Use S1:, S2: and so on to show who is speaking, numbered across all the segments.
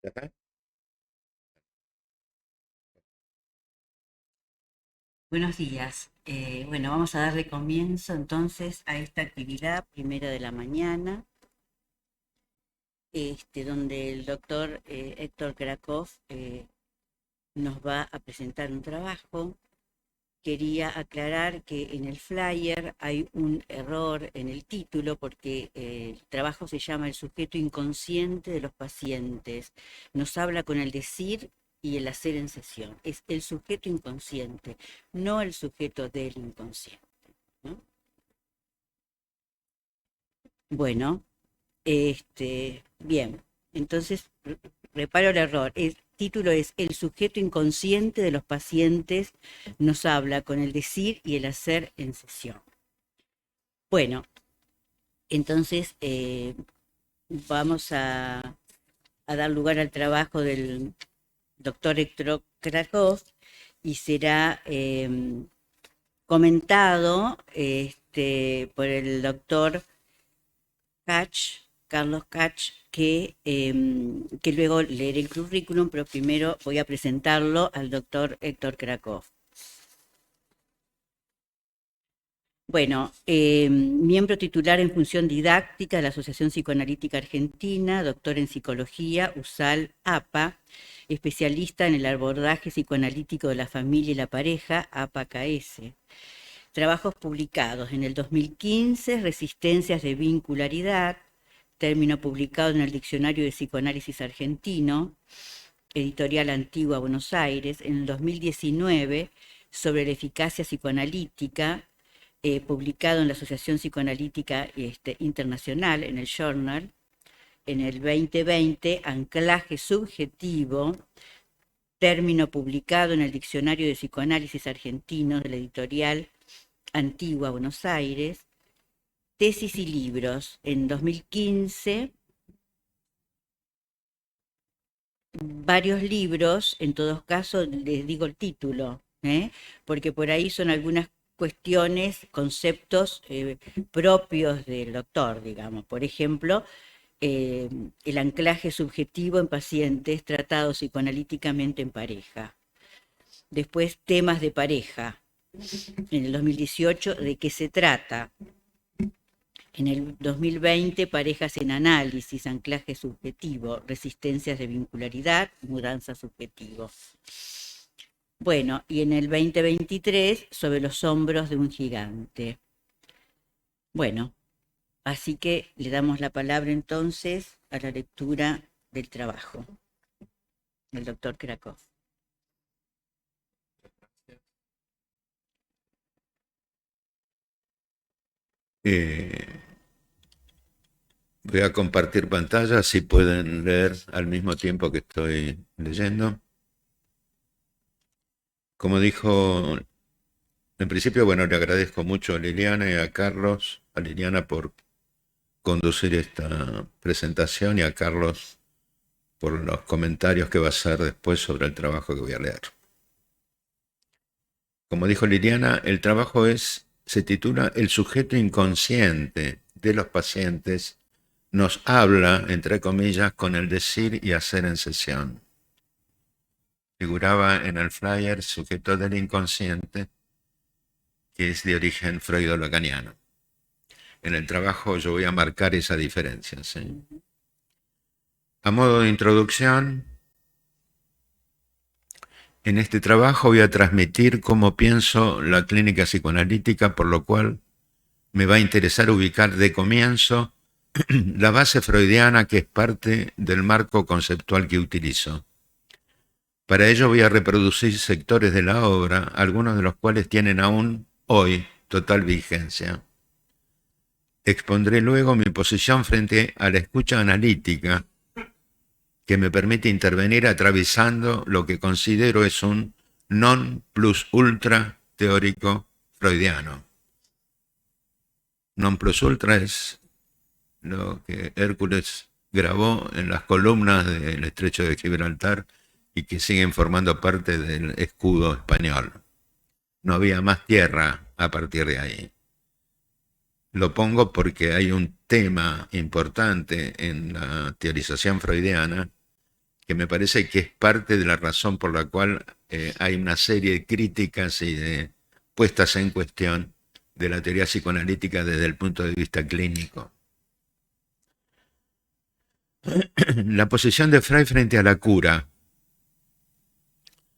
S1: ¿Ya está?
S2: Buenos días. Bueno, vamos a darle comienzo entonces a esta actividad primera de la mañana, donde el doctor Héctor Krakov nos va a presentar un trabajo. Quería aclarar que en el flyer hay un error en el título porque el trabajo se llama El sujeto inconsciente de los pacientes. Nos habla con el decir y el hacer en sesión. Es el sujeto inconsciente, no el sujeto del inconsciente, ¿no? Bueno, bien. Entonces, reparo el error. El título es El sujeto inconsciente de los pacientes nos habla con el decir y el hacer en sesión. Bueno, entonces vamos a dar lugar al trabajo del doctor Héctor Krakov y será comentado por el doctor Catch, Carlos Catch, que luego leeré el currículum, pero primero voy a presentarlo al doctor Héctor Krakov. Bueno, miembro titular en función didáctica de la Asociación Psicoanalítica Argentina, doctor en psicología, USAL APA, especialista en el abordaje psicoanalítico de la familia y la pareja, APA-KS. Trabajos publicados en el 2015, Resistencias de vincularidad, término publicado en el Diccionario de Psicoanálisis Argentino, editorial Antigua, Buenos Aires, en el 2019, sobre la eficacia psicoanalítica, publicado en la Asociación Psicoanalítica Internacional, en el Journal, en el 2020, Anclaje subjetivo, término publicado en el Diccionario de Psicoanálisis Argentino de la editorial Antigua, Buenos Aires, tesis y libros, en 2015, varios libros, en todos casos les digo el título, porque por ahí son algunas cuestiones, conceptos propios del doctor, digamos. Por ejemplo, eh, el anclaje subjetivo en pacientes tratados psicoanalíticamente en pareja. Después, temas de pareja. En el 2018, ¿de qué se trata? En el 2020, parejas en análisis, anclaje subjetivo, resistencias de vincularidad, mudanza subjetivo. Bueno, y en el 2023, sobre los hombros de un gigante. Bueno, así que le damos la palabra entonces a la lectura del trabajo del doctor Krakov.
S1: Eh, Voy a compartir pantalla, si pueden leer al mismo tiempo que estoy leyendo. Como dijo en principio, bueno, le agradezco mucho a Liliana y a Carlos, a Liliana por conducir esta presentación y a Carlos por los comentarios que va a hacer después sobre el trabajo que voy a leer. Como dijo Liliana, el trabajo se titula El sujeto inconsciente de los pacientes nos habla, entre comillas, con el decir y hacer en sesión. Figuraba en el flyer sujeto del inconsciente, que es de origen freudo-lacaniano. En el trabajo yo voy a marcar esa diferencia, ¿sí? A modo de introducción, en este trabajo voy a transmitir cómo pienso la clínica psicoanalítica, por lo cual me va a interesar ubicar de comienzo la base freudiana, que es parte del marco conceptual que utilizo. Para ello voy a reproducir sectores de la obra, algunos de los cuales tienen aún hoy total vigencia. Expondré luego mi posición frente a la escucha analítica, que me permite intervenir atravesando lo que considero es un non plus ultra teórico freudiano. Non plus ultra es lo que Hércules grabó en las columnas del estrecho de Gibraltar y que siguen formando parte del escudo español. No había más tierra a partir de ahí. Lo pongo porque hay un tema importante en la teorización freudiana, que me parece que es parte de la razón por la cual hay una serie de críticas y de puestas en cuestión de la teoría psicoanalítica desde el punto de vista clínico. La posición de Freud frente a la cura.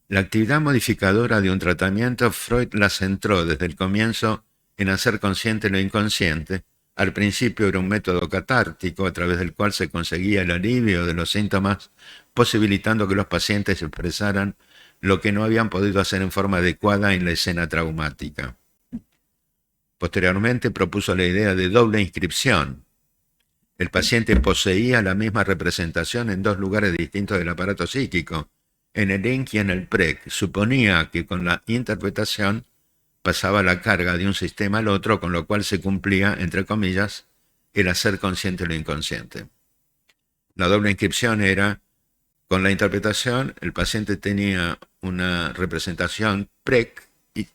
S1: La actividad modificadora de un tratamiento, Freud la centró desde el comienzo en hacer consciente lo inconsciente. Al principio era un método catártico a través del cual se conseguía el alivio de los síntomas, posibilitando que los pacientes expresaran lo que no habían podido hacer en forma adecuada en la escena traumática. Posteriormente propuso la idea de doble inscripción. El paciente poseía la misma representación en dos lugares distintos del aparato psíquico, en el INC y en el PREC. Suponía que con la interpretación pasaba la carga de un sistema al otro, con lo cual se cumplía, entre comillas, el hacer consciente lo inconsciente. La doble inscripción era, con la interpretación, el paciente tenía una representación PREC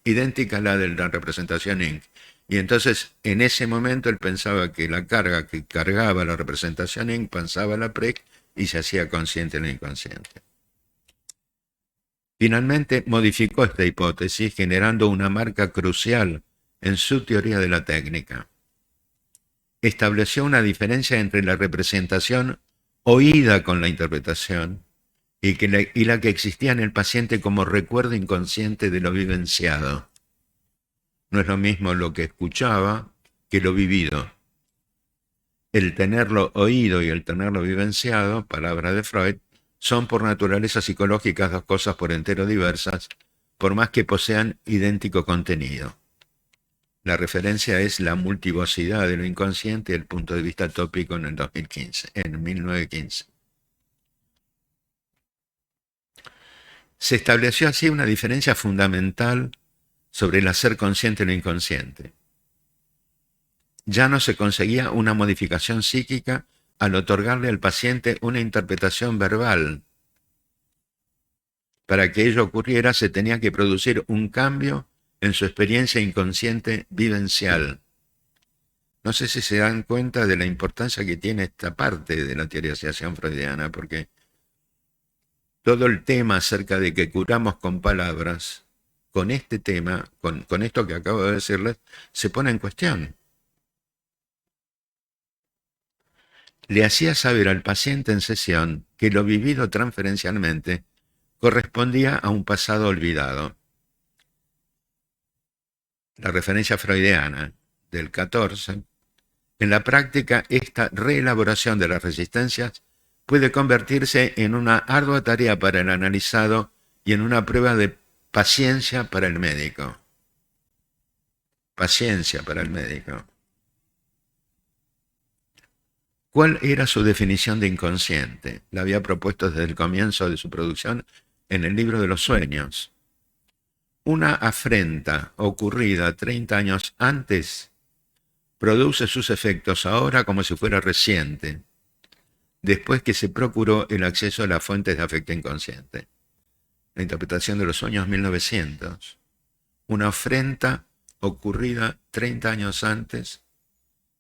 S1: idéntica a la de la representación INC. Y entonces, en ese momento, él pensaba que la carga que cargaba la representación INC pasaba a la PREC y se hacía consciente lo inconsciente. Finalmente, modificó esta hipótesis, generando una marca crucial en su teoría de la técnica. Estableció una diferencia entre la representación oída con la interpretación y la que existía en el paciente como recuerdo inconsciente de lo vivenciado. No es lo mismo lo que escuchaba que lo vivido. El tenerlo oído y el tenerlo vivenciado, palabra de Freud, son por naturaleza psicológicas dos cosas por entero diversas, por más que posean idéntico contenido. La referencia es la multivocidad de lo inconsciente y el punto de vista tópico en el 2015, en 1915. Se estableció así una diferencia fundamental sobre el hacer consciente lo inconsciente. Ya no se conseguía una modificación psíquica al otorgarle al paciente una interpretación verbal. Para que ello ocurriera se tenía que producir un cambio en su experiencia inconsciente vivencial. No sé si se dan cuenta de la importancia que tiene esta parte de la teorización freudiana, porque todo el tema acerca de que curamos con palabras, con este tema, con esto que acabo de decirles, se pone en cuestión. Le hacía saber al paciente en sesión que lo vivido transferencialmente correspondía a un pasado olvidado. La referencia freudiana del 14, en la práctica esta reelaboración de las resistencias puede convertirse en una ardua tarea para el analizado y en una prueba de paciencia para el médico. Paciencia para el médico. ¿Cuál era su definición de inconsciente? La había propuesto desde el comienzo de su producción en el libro de los sueños. Una afrenta ocurrida 30 años antes produce sus efectos ahora como si fuera reciente, después que se procuró el acceso a las fuentes de afecto inconsciente. La interpretación de los sueños 1900. Una afrenta ocurrida 30 años antes,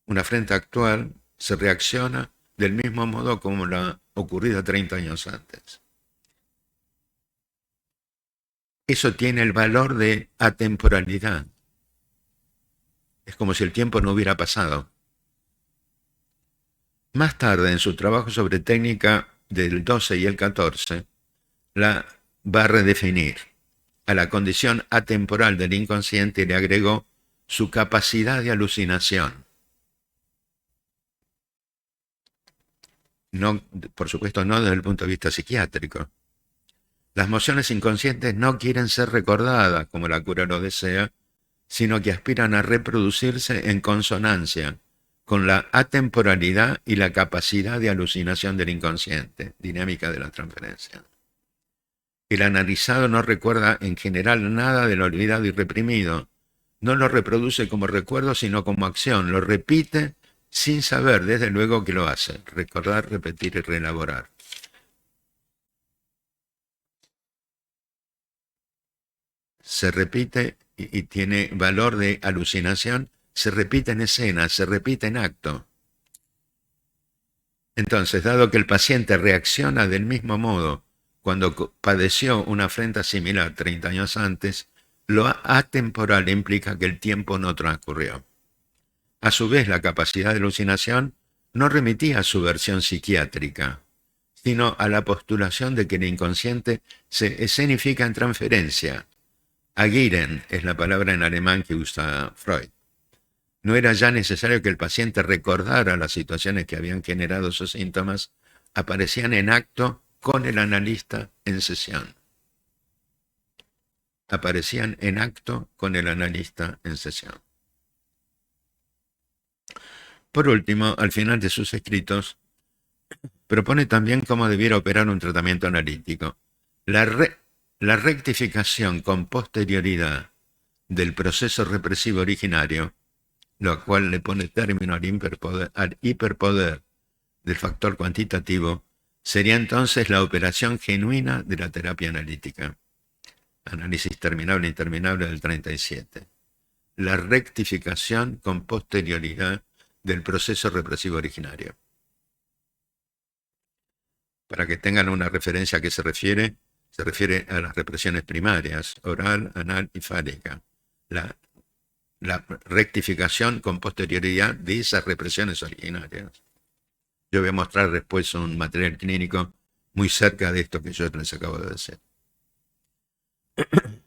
S1: una afrenta actual, se reacciona del mismo modo como la ocurrida 30 años antes. Eso tiene el valor de atemporalidad. Es como si el tiempo no hubiera pasado. Más tarde, en su trabajo sobre técnica del 12 y el 14, la va a redefinir. A la condición atemporal del inconsciente le agregó su capacidad de alucinación. No, por supuesto, no desde el punto de vista psiquiátrico. Las mociones inconscientes no quieren ser recordadas como la cura lo desea, sino que aspiran a reproducirse en consonancia con la atemporalidad y la capacidad de alucinación del inconsciente, dinámica de la transferencia. El analizado no recuerda en general nada de lo olvidado y reprimido. No lo reproduce como recuerdo, sino como acción. Lo repite sin saber, desde luego, que lo hace. Recordar, repetir y reelaborar. Se repite y tiene valor de alucinación, se repite en escena, se repite en acto. Entonces, dado que el paciente reacciona del mismo modo cuando padeció una afrenta similar 30 años antes, lo atemporal implica que el tiempo no transcurrió. A su vez, la capacidad de alucinación no remitía a su versión psiquiátrica, sino a la postulación de que el inconsciente se escenifica en transferencia. Agieren es la palabra en alemán que usa Freud. No era ya necesario que el paciente recordara las situaciones que habían generado sus síntomas, aparecían en acto con el analista en sesión. Aparecían en acto con el analista en sesión. Por último, al final de sus escritos, propone también cómo debiera operar un tratamiento analítico. La rectificación con posterioridad del proceso represivo originario, lo cual le pone término al hiperpoder del factor cuantitativo, sería entonces la operación genuina de la terapia analítica. Análisis terminable e interminable del 37. La rectificación con posterioridad del proceso represivo originario. Para que tengan una referencia a qué se refiere a las represiones primarias, oral, anal y fálica. La rectificación con posterioridad de esas represiones originarias. Yo voy a mostrar después un material clínico muy cerca de esto que yo les acabo de decir.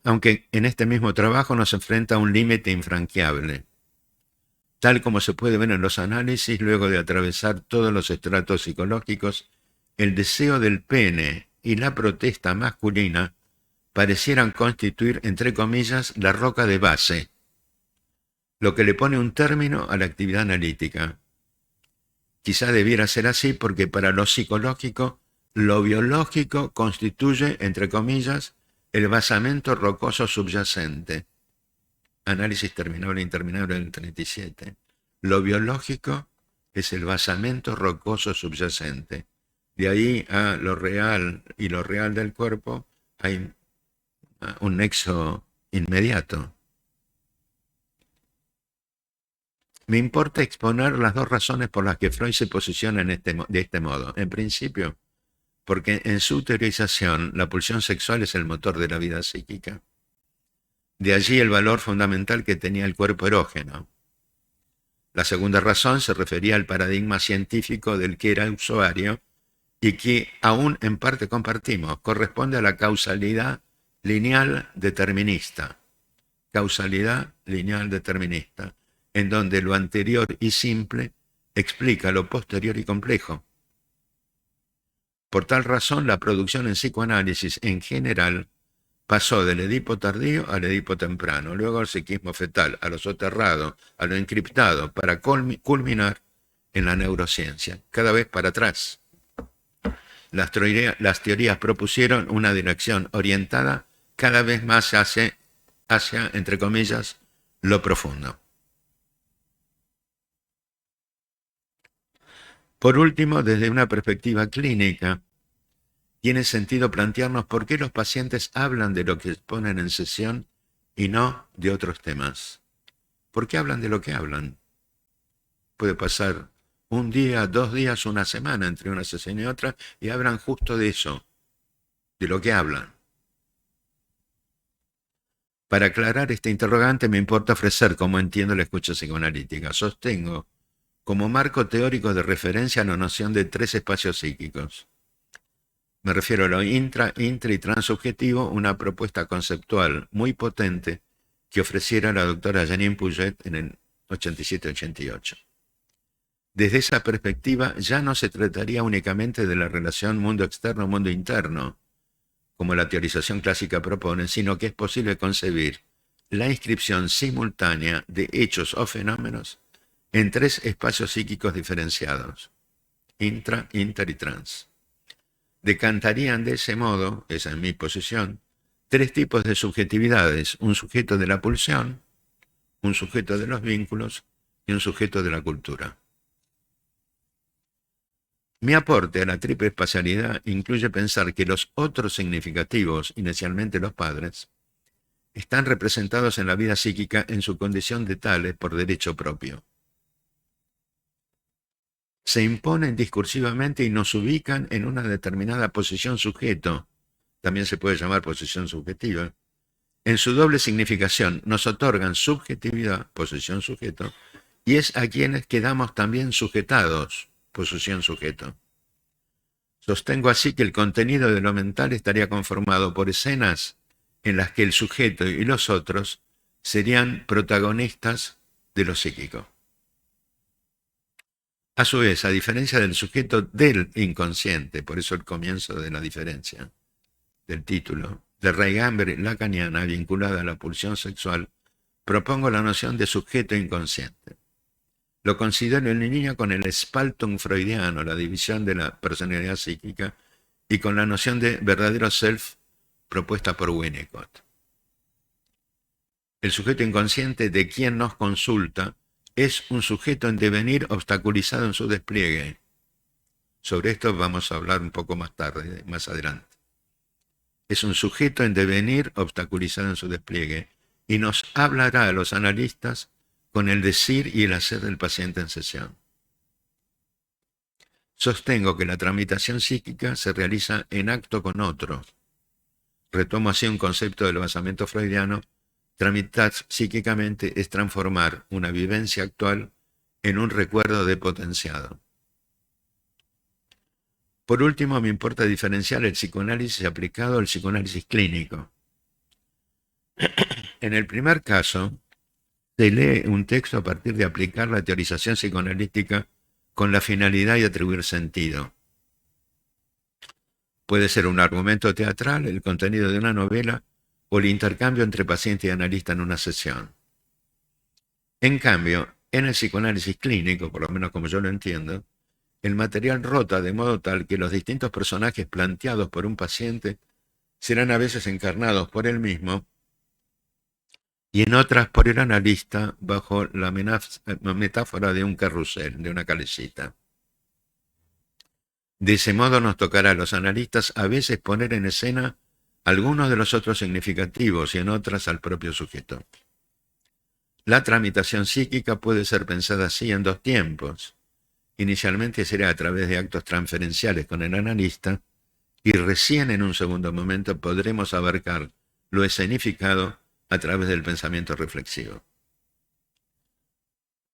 S1: Aunque en este mismo trabajo nos enfrenta a un límite infranqueable, tal como se puede ver en los análisis luego de atravesar todos los estratos psicológicos, el deseo del pene y la protesta masculina parecieran constituir, entre comillas, la roca de base, lo que le pone un término a la actividad analítica. Quizá debiera ser así porque para lo psicológico, lo biológico constituye, entre comillas, el basamento rocoso subyacente. Análisis terminable e interminable del 37. Lo biológico es el basamento rocoso subyacente. De ahí a lo real y lo real del cuerpo hay un nexo inmediato. Me importa exponer las dos razones por las que Freud se posiciona de este modo. En principio, porque en su teorización la pulsión sexual es el motor de la vida psíquica. De allí el valor fundamental que tenía el cuerpo erógeno. La segunda razón se refería al paradigma científico del que era usuario y que aún en parte compartimos. Corresponde a la causalidad lineal determinista. Causalidad lineal determinista, en donde lo anterior y simple explica lo posterior y complejo. Por tal razón, la producción en psicoanálisis en general pasó del Edipo tardío al Edipo temprano, luego al psiquismo fetal, a lo soterrado, a lo encriptado, para culminar en la neurociencia, cada vez para atrás. Las teorías propusieron una dirección orientada cada vez más hacia, entre comillas, lo profundo. Por último, desde una perspectiva clínica, tiene sentido plantearnos por qué los pacientes hablan de lo que exponen en sesión y no de otros temas. ¿Por qué hablan de lo que hablan? Puede pasar un día, 2 días, una semana entre una sesión y otra y hablan justo de eso, de lo que hablan. Para aclarar este interrogante me importa ofrecer cómo entiendo la escucha psicoanalítica. Sostengo como marco teórico de referencia la noción de 3 espacios psíquicos. Me refiero a lo intra y transubjetivo, una propuesta conceptual muy potente que ofreciera la doctora Janine Pouget en el 87-88. Desde esa perspectiva ya no se trataría únicamente de la relación mundo externo-mundo interno, como la teorización clásica propone, sino que es posible concebir la inscripción simultánea de hechos o fenómenos en 3 espacios psíquicos diferenciados, intra, inter y trans. Decantarían de ese modo, esa es mi posición, 3 tipos de subjetividades: un sujeto de la pulsión, un sujeto de los vínculos y un sujeto de la cultura. Mi aporte a la triple espacialidad incluye pensar que los otros significativos, inicialmente los padres, están representados en la vida psíquica en su condición de tales por derecho propio. se imponen discursivamente y nos ubican en una determinada posición sujeto, también se puede llamar posición subjetiva, en su doble significación, nos otorgan subjetividad, posición sujeto, y es a quienes quedamos también sujetados, posición sujeto. Sostengo así que el contenido de lo mental estaría conformado por escenas en las que el sujeto y los otros serían protagonistas de lo psíquico. A su vez, a diferencia del sujeto del inconsciente, por eso el comienzo de la diferencia del título, de raigambre lacaniana vinculada a la pulsión sexual, propongo la noción de sujeto inconsciente. Lo considero en línea con el spaltung freudiano, la división de la personalidad psíquica, y con la noción de verdadero self propuesta por Winnicott. El sujeto inconsciente de quien nos consulta es un sujeto en devenir obstaculizado en su despliegue. Sobre esto vamos a hablar un poco más tarde, más adelante. Es un sujeto en devenir obstaculizado en su despliegue y nos hablará a los analistas con el decir y el hacer del paciente en sesión. Sostengo que la tramitación psíquica se realiza en acto con otro. Retomo así un concepto del basamento freudiano. Tramitar psíquicamente es transformar una vivencia actual en un recuerdo depotenciado. Por último, me importa diferenciar el psicoanálisis aplicado al psicoanálisis clínico. En el primer caso, se lee un texto a partir de aplicar la teorización psicoanalítica con la finalidad de atribuir sentido. Puede ser un argumento teatral, el contenido de una novela o el intercambio entre paciente y analista en una sesión. En cambio, en el psicoanálisis clínico, por lo menos como yo lo entiendo, el material rota de modo tal que los distintos personajes planteados por un paciente serán a veces encarnados por él mismo y en otras por el analista bajo la metáfora de un carrusel, de una calecita. De ese modo nos tocará a los analistas a veces poner en escena algunos de los otros significativos y en otras al propio sujeto. La tramitación psíquica puede ser pensada así en dos tiempos. Inicialmente será a través de actos transferenciales con el analista y recién en un segundo momento podremos abarcar lo escenificado a través del pensamiento reflexivo.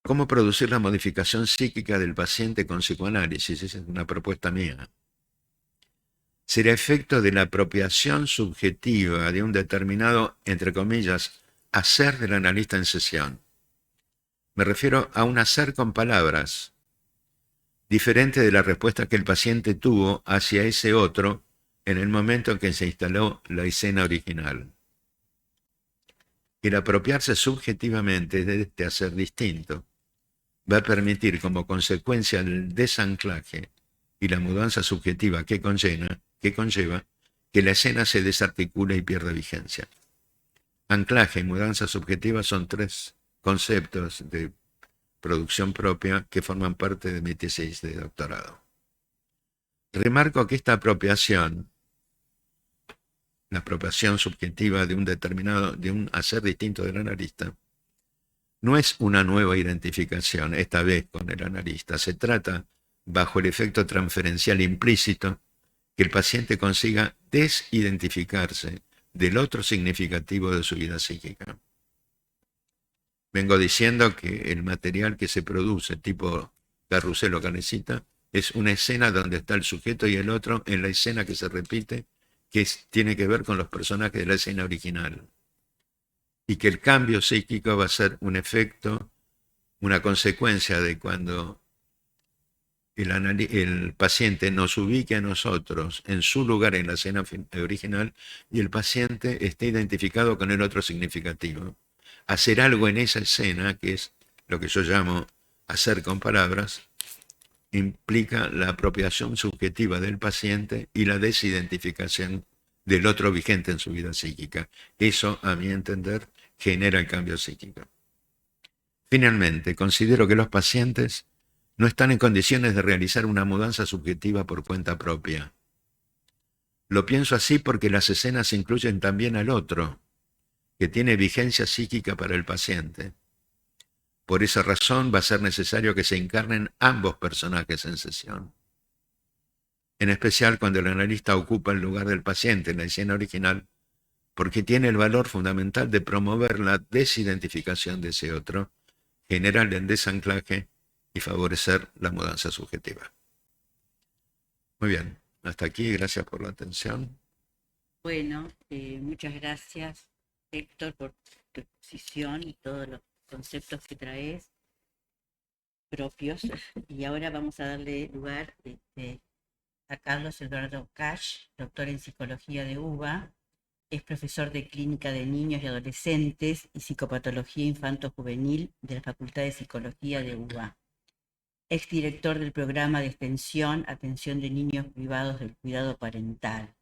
S1: ¿Cómo producir la modificación psíquica del paciente con psicoanálisis? Esa es una propuesta mía. Será efecto de la apropiación subjetiva de un determinado, entre comillas, hacer del analista en sesión. Me refiero a un hacer con palabras, diferente de la respuesta que el paciente tuvo hacia ese otro en el momento en que se instaló la escena original. El apropiarse subjetivamente de este hacer distinto va a permitir, como consecuencia del desanclaje y la mudanza subjetiva que conlleva que la escena se desarticule y pierda vigencia. Anclaje y mudanza subjetiva son tres conceptos de producción propia que forman parte de mi tesis de doctorado. Remarco que esta apropiación, la apropiación subjetiva de un hacer distinto del analista, no es una nueva identificación, esta vez con el analista. Se trata, bajo el efecto transferencial implícito, que el paciente consiga desidentificarse del otro significativo de su vida psíquica. Vengo diciendo que el material que se produce, tipo carrusel o calecita, es una escena donde está el sujeto y el otro en la escena que se repite, que tiene que ver con los personajes de la escena original. Y que el cambio psíquico va a ser un efecto, una consecuencia de cuando el paciente nos ubique a nosotros en su lugar en la escena original y el paciente esté identificado con el otro significativo. Hacer algo en esa escena, que es lo que yo llamo hacer con palabras, implica la apropiación subjetiva del paciente y la desidentificación del otro vigente en su vida psíquica. Eso, a mi entender, genera el cambio psíquico. Finalmente, considero que los pacientes no están en condiciones de realizar una mudanza subjetiva por cuenta propia. Lo pienso así porque las escenas incluyen también al otro, que tiene vigencia psíquica para el paciente. Por esa razón va a ser necesario que se encarnen ambos personajes en sesión. En especial cuando el analista ocupa el lugar del paciente en la escena original, porque tiene el valor fundamental de promover la desidentificación de ese otro, generar el desanclaje y favorecer la mudanza subjetiva. Muy bien, hasta aquí, gracias por la atención.
S2: Bueno, muchas gracias, Héctor, por tu exposición y todos los conceptos que traes propios. Y ahora vamos a darle lugar a Carlos Eduardo Cash, doctor en psicología de UBA, es profesor de clínica de niños y adolescentes y psicopatología infanto-juvenil de la Facultad de Psicología de UBA. Exdirector del programa de extensión Atención de Niños Privados del Cuidado Parental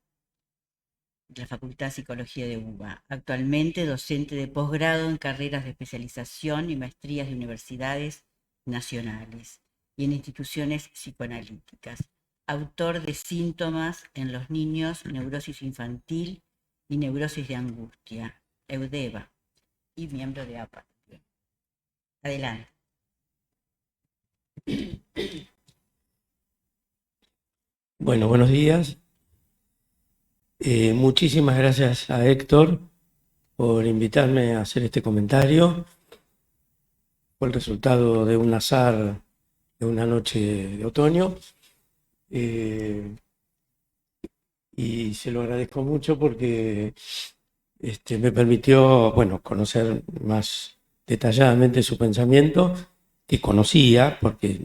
S2: de la Facultad de Psicología de UBA. Actualmente docente de posgrado en carreras de especialización y maestrías de universidades nacionales y en instituciones psicoanalíticas. Autor de Síntomas en los niños, neurosis infantil y neurosis de angustia, EUDEVA, y miembro de APA. Adelante.
S3: Bueno, buenos días. Muchísimas gracias a Héctor por invitarme a hacer este comentario. Fue el resultado de un azar de una noche de otoño. Y se lo agradezco mucho porque me permitió, bueno, conocer más detalladamente su pensamiento, que conocía porque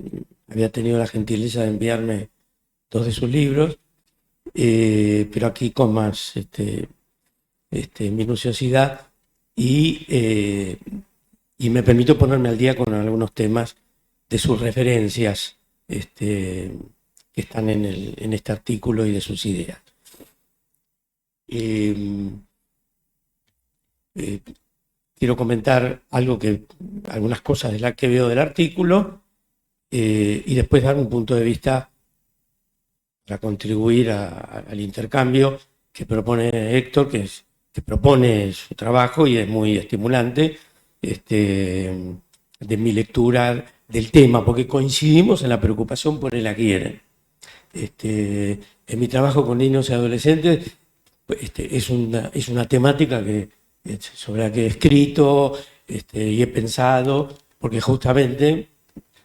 S3: había tenido la gentileza de enviarme 2 de sus libros, pero aquí con más minuciosidad y me permitió ponerme al día con algunos temas de sus referencias que están en este artículo y de sus ideas. Quiero comentar algunas cosas de las que veo del artículo y después dar un punto de vista para contribuir al intercambio que propone Héctor, que propone su trabajo y es muy estimulante de mi lectura del tema, porque coincidimos en la preocupación por el adquieren. En mi trabajo con niños y adolescentes es una temática sobre la que he escrito y he pensado, porque justamente,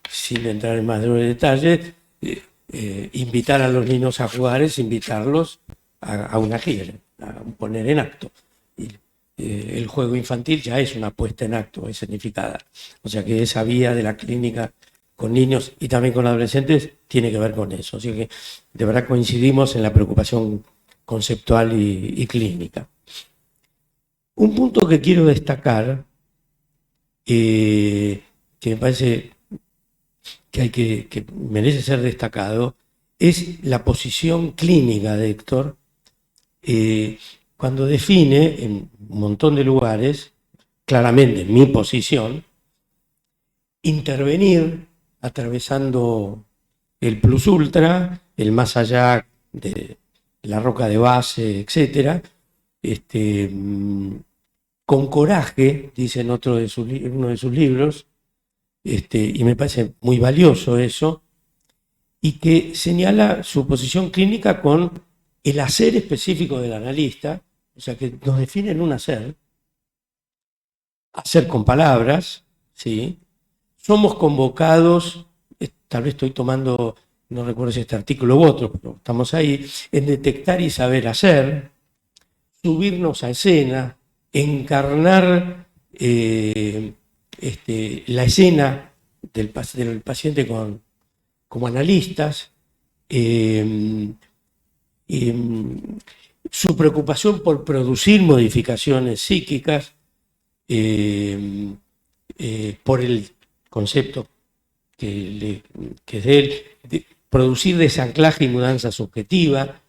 S3: sin entrar en mayores detalles, invitar a los niños a jugar es invitarlos a una gira, a poner en acto. El juego infantil ya es una puesta en acto escenificada. O sea que esa vía de la clínica con niños y también con adolescentes tiene que ver con eso. Así que de verdad coincidimos en la preocupación conceptual y clínica. Un punto que quiero destacar, que me parece que merece ser destacado, es la posición clínica de Héctor, cuando define en un montón de lugares, claramente mi posición, intervenir atravesando el plus ultra, el más allá de la roca de base, etcétera, con coraje, dice en uno de sus libros, y me parece muy valioso eso, y que señala su posición clínica con el hacer específico del analista, o sea que nos definen un hacer con palabras, ¿sí? Somos convocados, tal vez estoy tomando, no recuerdo si este artículo u otro, pero estamos ahí, en detectar y saber hacer, subirnos a escena, encarnar la escena del paciente como analistas, su preocupación por producir modificaciones psíquicas, por el concepto que es de él, de producir desanclaje y mudanza subjetiva.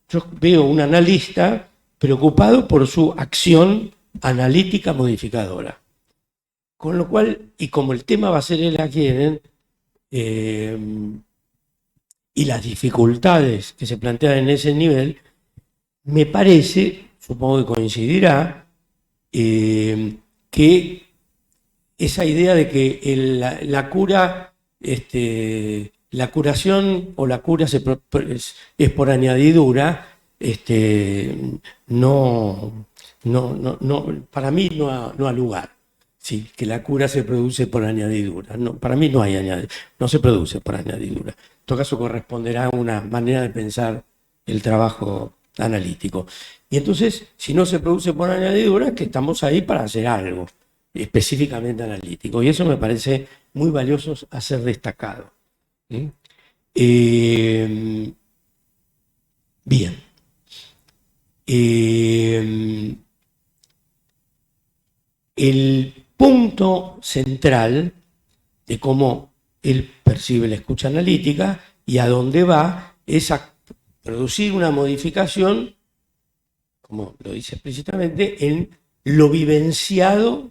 S3: Yo veo un analista preocupado por su acción analítica modificadora. Con lo cual, y como el tema va a ser el adquieren, y las dificultades que se plantean en ese nivel, me parece, supongo que coincidirá, que que esa idea de que la cura, la curación o la cura es por añadidura, para mí no ha lugar. Sí, que la cura se produce por añadidura. No, para mí no hay añadidura, no se produce por añadidura. En todo caso corresponderá a una manera de pensar el trabajo analítico. Y entonces, si no se produce por añadidura, es que estamos ahí para hacer algo específicamente analítico. Y eso me parece muy valioso a ser destacado. ¿Sí? Bien. El punto central de cómo él percibe la escucha analítica y a dónde va es a producir una modificación, como lo dice explícitamente, en lo vivenciado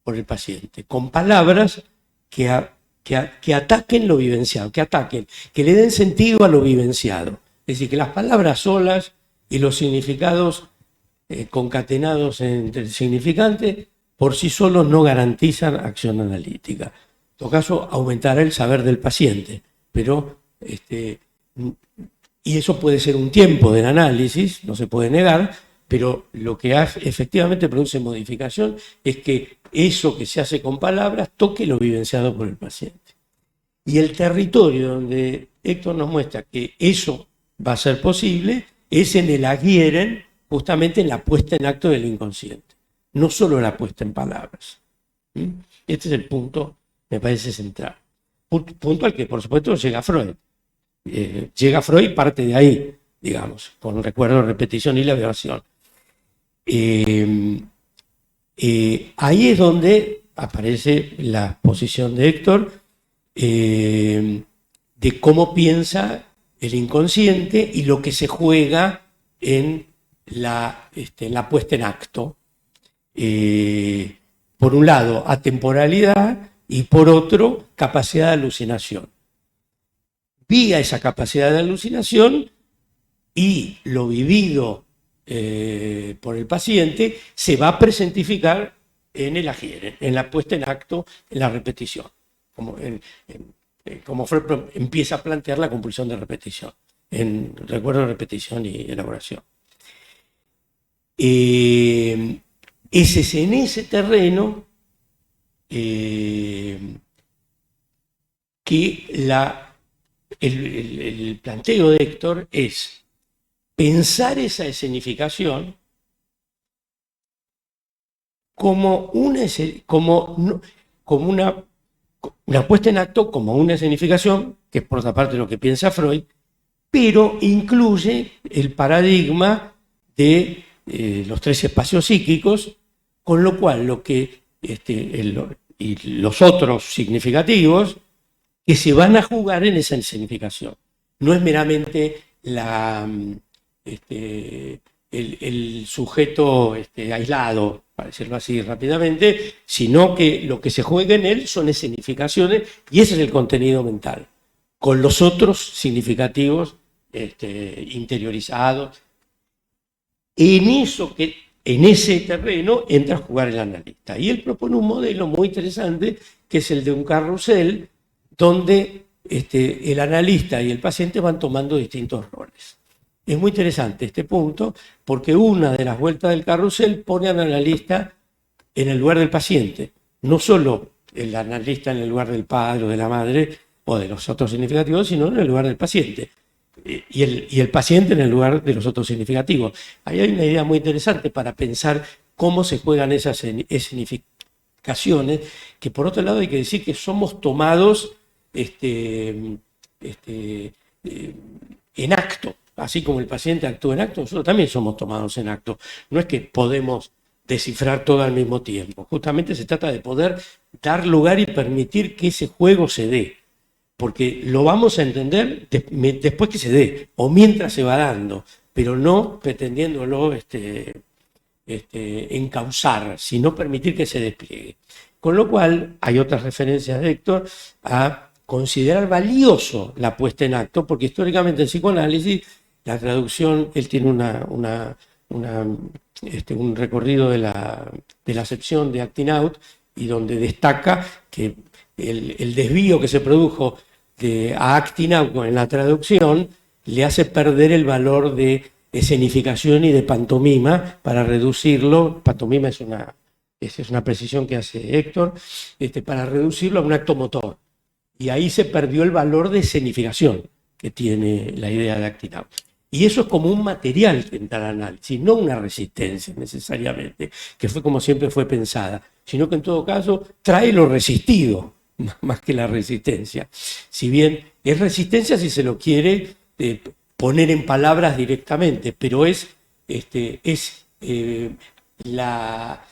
S3: por el paciente, con palabras que ataquen lo vivenciado, que le den sentido a lo vivenciado. Es decir, que las palabras solas y los significados concatenados entre el significante por sí solos no garantizan acción analítica. En todo caso, aumentará el saber del paciente, pero y eso puede ser un tiempo del análisis, no se puede negar, pero lo que efectivamente produce modificación es que eso que se hace con palabras toque lo vivenciado por el paciente. Y el territorio donde Héctor nos muestra que eso va a ser posible es en el adhieren, justamente en la puesta en acto del inconsciente, no solo la puesta en palabras. Este es el punto, me parece central. Punto al que, por supuesto, llega Freud. Llega Freud y parte de ahí, digamos, con recuerdo, repetición y la vibración. Ahí es donde aparece la posición de Héctor de cómo piensa el inconsciente y lo que se juega en la puesta en acto. Por un lado, atemporalidad y por otro, capacidad de alucinación. Vía esa capacidad de alucinación y lo vivido por el paciente se va a presentificar en el adhieren, en la puesta en acto, en la repetición, como Freud empieza a plantear la compulsión de repetición, en recuerdo, repetición y elaboración. Ese es en ese terreno que el planteo de Héctor es pensar esa escenificación como una puesta en acto, como una escenificación, que es por otra parte lo que piensa Freud, pero incluye el paradigma de los tres espacios psíquicos, con lo cual lo que y los otros significativos que se van a jugar en esa escenificación. No es meramente el sujeto aislado, para decirlo así rápidamente, sino que lo que se juega en él son escenificaciones y ese es el contenido mental, con los otros significativos interiorizados. En ese terreno entra a jugar el analista. Y él propone un modelo muy interesante, que es el de un carrusel, donde el analista y el paciente van tomando distintos roles. Es muy interesante este punto, porque una de las vueltas del carrusel pone al analista en el lugar del paciente. No solo el analista en el lugar del padre o de la madre o de los otros significativos, sino en el lugar del paciente. Y el paciente en el lugar de los otros significativos. Ahí hay una idea muy interesante para pensar cómo se juegan esas escenificaciones, que por otro lado hay que decir que somos tomados en acto. Así como el paciente actúa en acto, nosotros también somos tomados en acto. No es que podemos descifrar todo al mismo tiempo. Justamente se trata de poder dar lugar y permitir que ese juego se dé. Porque lo vamos a entender después que se dé, o mientras se va dando, pero no pretendiéndolo encauzar, sino permitir que se despliegue. Con lo cual, hay otras referencias de Héctor a considerar valioso la puesta en acto, porque históricamente en psicoanálisis, la traducción, él tiene una un recorrido de la acepción de acting out, y donde destaca que el desvío que se produjo a acting out en la traducción le hace perder el valor de escenificación y de pantomima para reducirlo. Pantomima es una precisión que hace Héctor, para reducirlo a un acto motor. Y ahí se perdió el valor de escenificación que tiene la idea de acting out. Y eso es como un material frente al análisis, no una resistencia necesariamente, que fue como siempre fue pensada, sino que en todo caso trae lo resistido, más que la resistencia. Si bien es resistencia si se lo quiere poner en palabras directamente, pero es la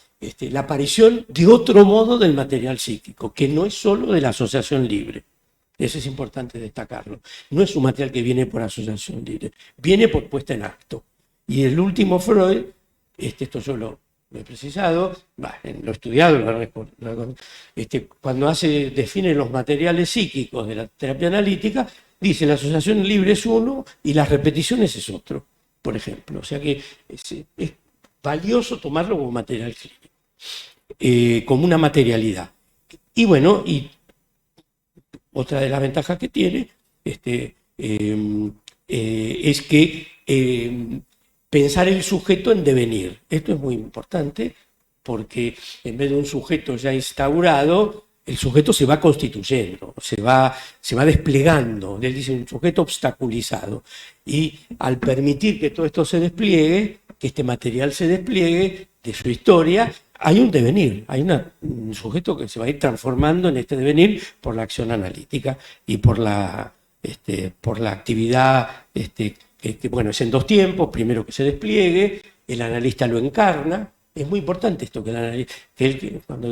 S3: aparición de otro modo del material psíquico, que no es solo de la asociación libre. Eso es importante destacarlo. No es un material que viene por asociación libre, viene por puesta en acto. Y el último Freud, esto yo lo he precisado, lo he estudiado, cuando define los materiales psíquicos de la terapia analítica, dice la asociación libre es uno y las repeticiones es otro, por ejemplo. O sea que es valioso tomarlo como material clínico, como una materialidad. Y bueno, otra de las ventajas que tiene es que pensar el sujeto en devenir. Esto es muy importante porque en vez de un sujeto ya instaurado, el sujeto se va constituyendo, se va desplegando. Él dice un sujeto obstaculizado. Y al permitir que todo esto se despliegue, que este material se despliegue de su historia, hay un devenir, hay un sujeto que se va a ir transformando en este devenir por la acción analítica y por la actividad, bueno, es en dos tiempos. Primero que se despliegue, el analista lo encarna. Es muy importante esto, que el analista, cuando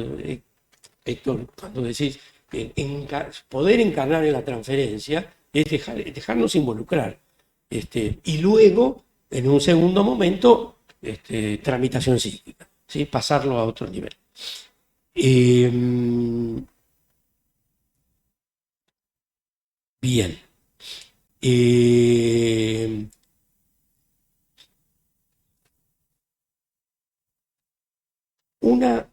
S3: decís poder encarnar en la transferencia, es dejarnos involucrar. Y luego, en un segundo momento, tramitación psíquica. ¿Sí? Pasarlo a otro nivel. Bien. Una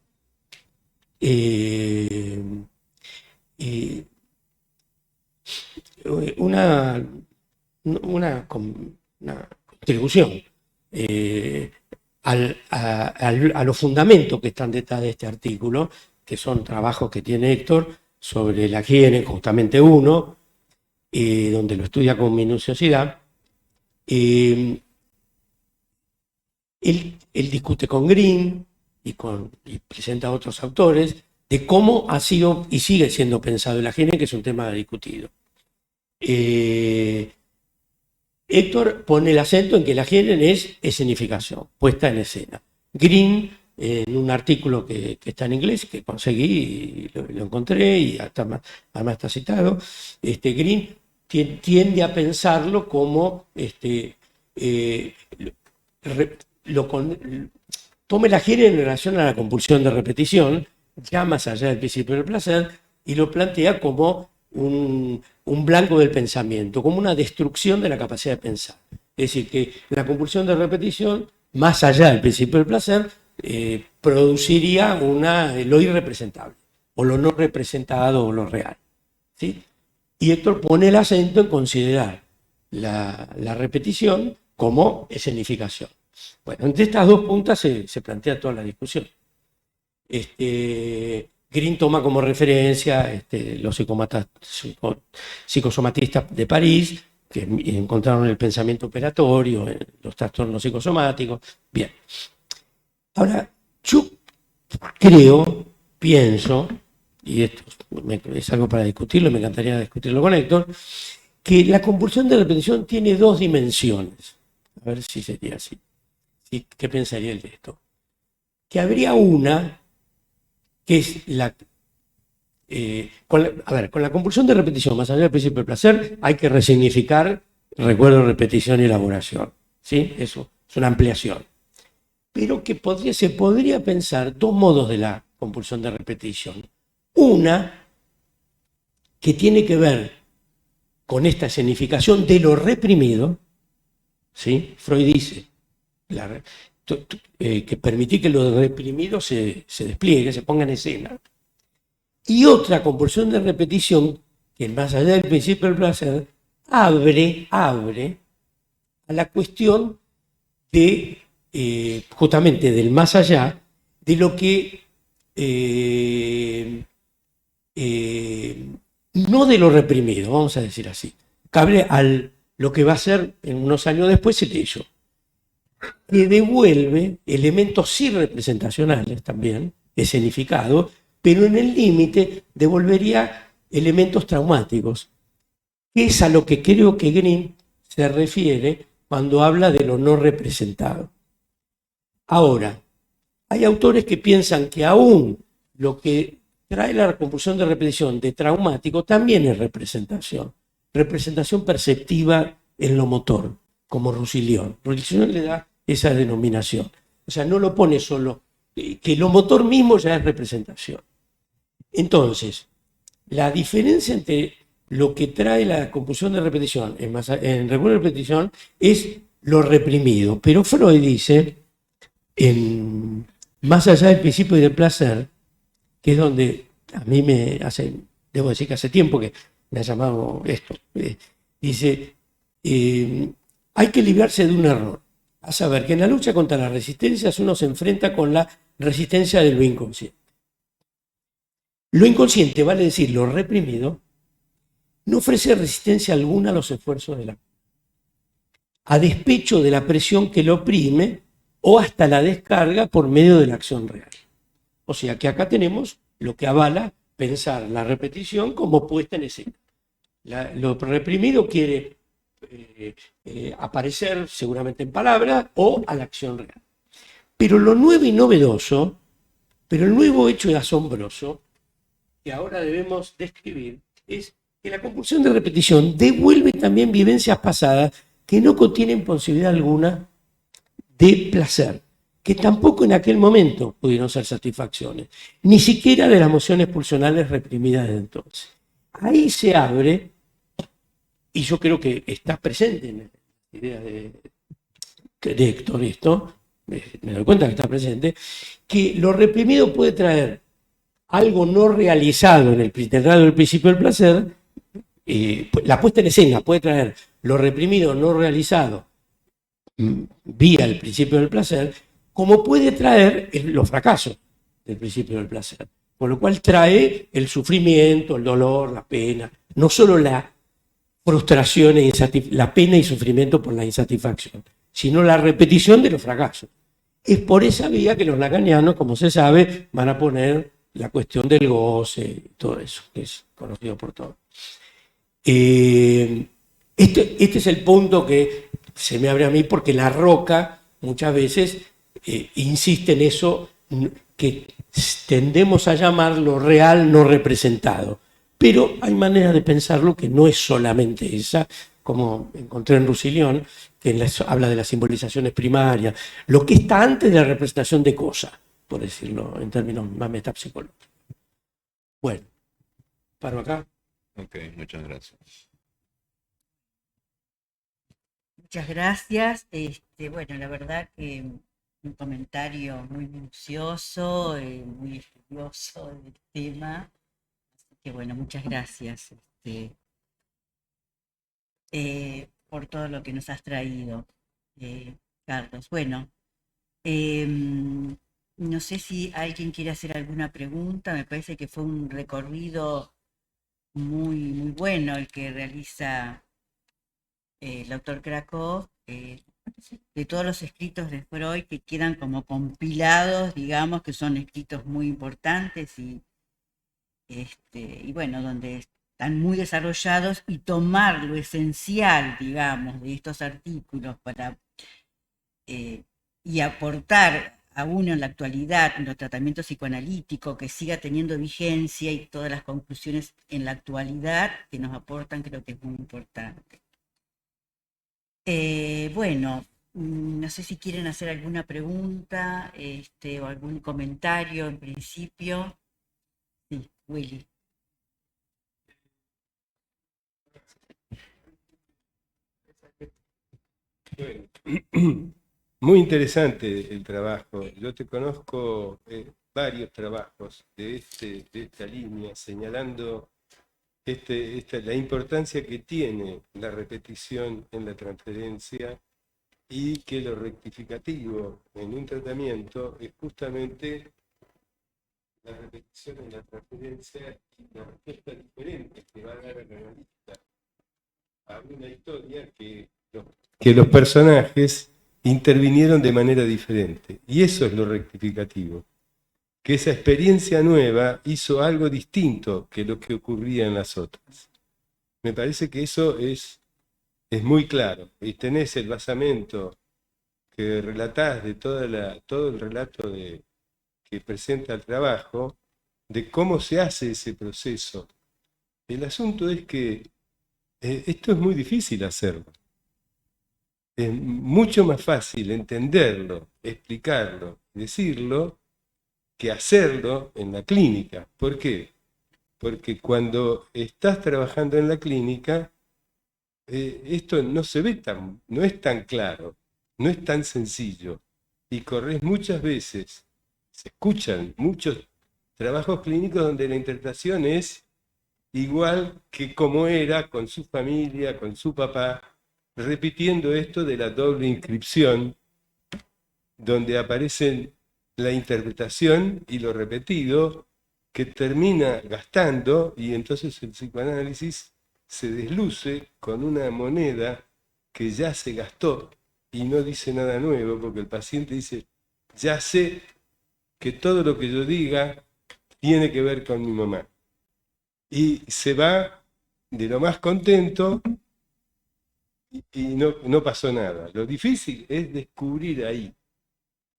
S3: contribución a los fundamentos que están detrás de este artículo, que son trabajos que tiene Héctor sobre la higiene, justamente uno, donde lo estudia con minuciosidad. Él discute con Green y presenta a otros autores de cómo ha sido y sigue siendo pensado la higiene, que es un tema discutido. Héctor pone el acento en que la higiene es escenificación, puesta en escena. Green, en un artículo que está en inglés, que conseguí, lo encontré y además está citado, Green tiende a pensarlo como tome la higiene en relación a la compulsión de repetición, ya más allá del principio del placer, y lo plantea como un blanco del pensamiento, como una destrucción de la capacidad de pensar. Es decir, que la compulsión de repetición, más allá del principio del placer, produciría lo irrepresentable, o lo no representado, o lo real. ¿Sí? Y Héctor pone el acento en considerar la repetición como escenificación. Bueno, entre estas dos puntas se plantea toda la discusión. Green toma como referencia los psicosomatistas de París, que encontraron el pensamiento operatorio, los trastornos psicosomáticos. Bien. Ahora, yo pienso, y esto es algo para discutirlo, me encantaría discutirlo con Héctor, que la compulsión de repetición tiene dos dimensiones. A ver si sería así. ¿Sí? ¿Qué pensaría él de esto? Que habría una que es con la compulsión de repetición, más allá del principio del placer, hay que resignificar recuerdo, repetición y elaboración. ¿Sí? Eso es una ampliación. Pero que se podría pensar dos modos de la compulsión de repetición. Una que tiene que ver con esta escenificación de lo reprimido. ¿Sí? Freud dice, que permitir que lo reprimido se despliegue, se ponga en escena. Y otra compulsión de repetición, que más allá del principio del placer, abre a la cuestión de, justamente del más allá, de lo que, no de lo reprimido, vamos a decir así. Cabe lo que va a ser en unos años después el hecho, que devuelve elementos sí representacionales también, escenificados, pero en el límite devolvería elementos traumáticos, que es a lo que creo que Green se refiere cuando habla de lo no representado. Ahora, hay autores que piensan que aún lo que trae la compulsión de repetición de traumático también es representación perceptiva en lo motor, como Roussillon. Roussillon le da esa denominación. O sea, no lo pone solo, que lo motor mismo ya es representación. Entonces, la diferencia entre lo que trae la compulsión de repetición en regular repetición es lo reprimido. Pero Freud dice, más allá del principio y del placer, que es donde a mí debo decir que hace tiempo que me ha llamado esto, dice, hay que librarse de un error, a saber que en la lucha contra las resistencias uno se enfrenta con la resistencia de lo inconsciente. Lo inconsciente, vale decir, lo reprimido, no ofrece resistencia alguna a los esfuerzos de la a despecho de la presión que lo oprime o hasta la descarga por medio de la acción real. O sea que acá tenemos lo que avala pensar la repetición como puesta en escena. Lo reprimido quiere aparecer seguramente en palabras o a la acción real. Pero lo nuevo y novedoso, pero el nuevo hecho y asombroso que ahora debemos describir es que la compulsión de repetición devuelve también vivencias pasadas que no contienen posibilidad alguna de placer, que tampoco en aquel momento pudieron ser satisfacciones, ni siquiera de las emociones pulsionales reprimidas de entonces. Ahí se abre, y yo creo que está presente en la idea de Héctor esto, me doy cuenta que está presente, que lo reprimido puede traer algo no realizado en el grado del principio del placer, la puesta en escena puede traer lo reprimido no realizado vía el principio del placer, como puede traer los fracasos del principio del placer. Por lo cual trae el sufrimiento, el dolor, la pena, no solo la frustración, la pena y sufrimiento por la insatisfacción, sino la repetición de los fracasos. Es por esa vía que los lacanianos, como se sabe, van a poner la cuestión del goce y todo eso, que es conocido por todos. Este es el punto que se me abre a mí, porque la Roca muchas veces insiste en eso que tendemos a llamar lo real no representado. Pero hay maneras de pensarlo que no es solamente esa, como encontré en Roussillon, que habla de las simbolizaciones primarias, lo que está antes de la representación de cosas, por decirlo en términos más metapsicológicos. Bueno, paro acá.
S1: Ok, muchas gracias.
S2: Muchas gracias. Bueno, la verdad que un comentario muy minucioso, muy estudioso del tema. Así que bueno, muchas gracias por todo lo que nos has traído, Carlos. Bueno, no sé si alguien quiere hacer alguna pregunta. Me parece que fue un recorrido muy, muy bueno el que realiza el autor Krakow, de todos los escritos de Freud que quedan como compilados, digamos, que son escritos muy importantes y bueno, donde están muy desarrollados, y tomar lo esencial, digamos, de estos artículos para y aportar a uno en la actualidad, en los tratamientos psicoanalíticos, que siga teniendo vigencia, y todas las conclusiones en la actualidad que nos aportan, creo que es muy importante. Bueno, no sé si quieren hacer alguna pregunta o algún comentario en principio. Sí, Willy.
S4: Muy interesante el trabajo. Yo te conozco varios trabajos de esta línea, señalando la importancia que tiene la repetición en la transferencia y que lo rectificativo en un tratamiento es justamente la repetición en la transferencia y la respuesta diferente que va a dar el analista a una historia que los personajes intervinieron de manera diferente. Y eso es lo rectificativo, que esa experiencia nueva hizo algo distinto que lo que ocurría en las otras. Me parece que eso es muy claro. Y tenés el basamento que relatás de todo el relato que presenta el trabajo, de cómo se hace ese proceso. El asunto es que esto es muy difícil hacerlo. Es mucho más fácil entenderlo, explicarlo, decirlo, que hacerlo en la clínica. ¿Por qué? Porque cuando estás trabajando en la clínica, esto no se ve no es tan claro, no es tan sencillo. Y corres muchas veces, se escuchan muchos trabajos clínicos donde la interpretación es igual que como era con su familia, con su papá, repitiendo esto de la doble inscripción, donde aparecen la interpretación y lo repetido, que termina gastando, y entonces el psicoanálisis se desluce con una moneda que ya se gastó y no dice nada nuevo, porque el paciente dice, ya sé que todo lo que yo diga tiene que ver con mi mamá. Y se va de lo más contento y no pasó nada. Lo difícil es descubrir ahí.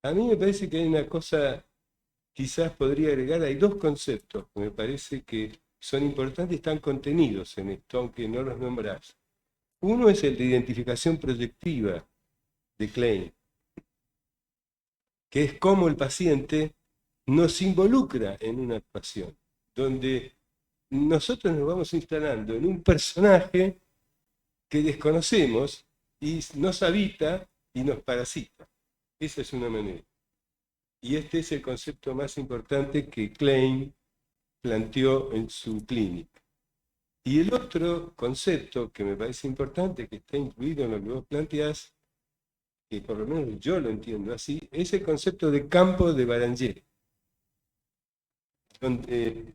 S4: A mí me parece que hay una cosa, quizás podría agregar, hay dos conceptos que me parece que son importantes y están contenidos en esto, aunque no los nombrás. Uno es el de identificación proyectiva de Klein, que es cómo el paciente nos involucra en una actuación, donde nosotros nos vamos instalando en un personaje que desconocemos y nos habita y nos parasita. Esa es una manera. Y este es el concepto más importante que Klein planteó en su clínica. Y el otro concepto que me parece importante, que está incluido en lo que vos planteás, que por lo menos yo lo entiendo así, es el concepto de campo de Baranger, donde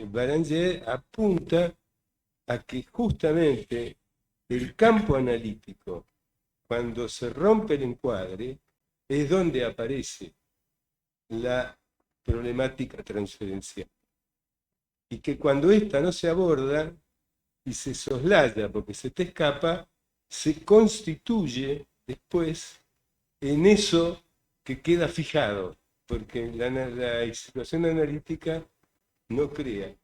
S4: Baranger apunta a que justamente el campo analítico, cuando se rompe el encuadre, es donde aparece la problemática transferencial. Y que cuando esta no se aborda y se soslaya porque se te escapa, se constituye después en eso que queda fijado, porque la situación analítica no crea.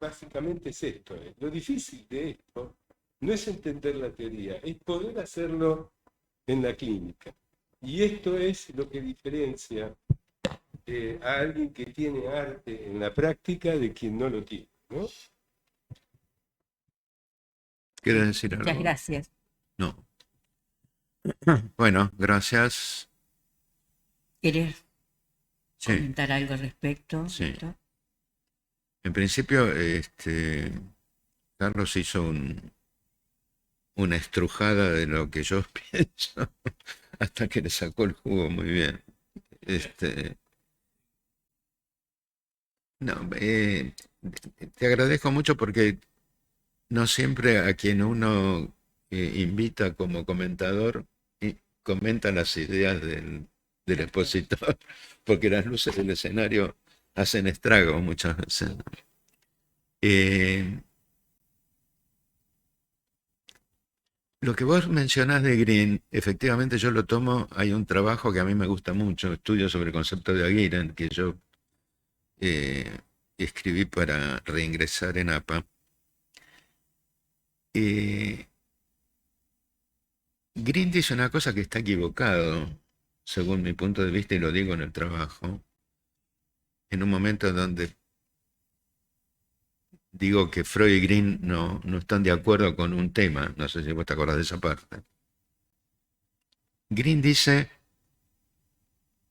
S4: Básicamente es esto. Lo difícil de esto no es entender la teoría, es poder hacerlo en la clínica. Y esto es lo que diferencia a alguien que tiene arte en la práctica de quien no lo tiene, ¿no?
S1: ¿Quieres decir algo?
S2: Muchas gracias.
S1: No. Bueno, gracias.
S2: ¿Querés
S1: Sí,
S2: comentar algo al respecto?
S1: sí.
S2: doctor?
S1: En principio, Carlos hizo una estrujada de lo que yo pienso, hasta que le sacó el jugo muy bien. No, te agradezco mucho porque no siempre a quien uno invita como comentador comenta las ideas del expositor, porque las luces del escenario hacen estragos muchas veces. Lo que vos mencionás de Green, efectivamente yo lo tomo, hay un trabajo que a mí me gusta mucho, estudio sobre el concepto de Aguirre, que yo escribí para reingresar en APA. Green dice una cosa que está equivocado, según mi punto de vista, y lo digo en el trabajo, en un momento donde digo que Freud y Green no están de acuerdo con un tema, no sé si vos te acordás de esa parte. Green dice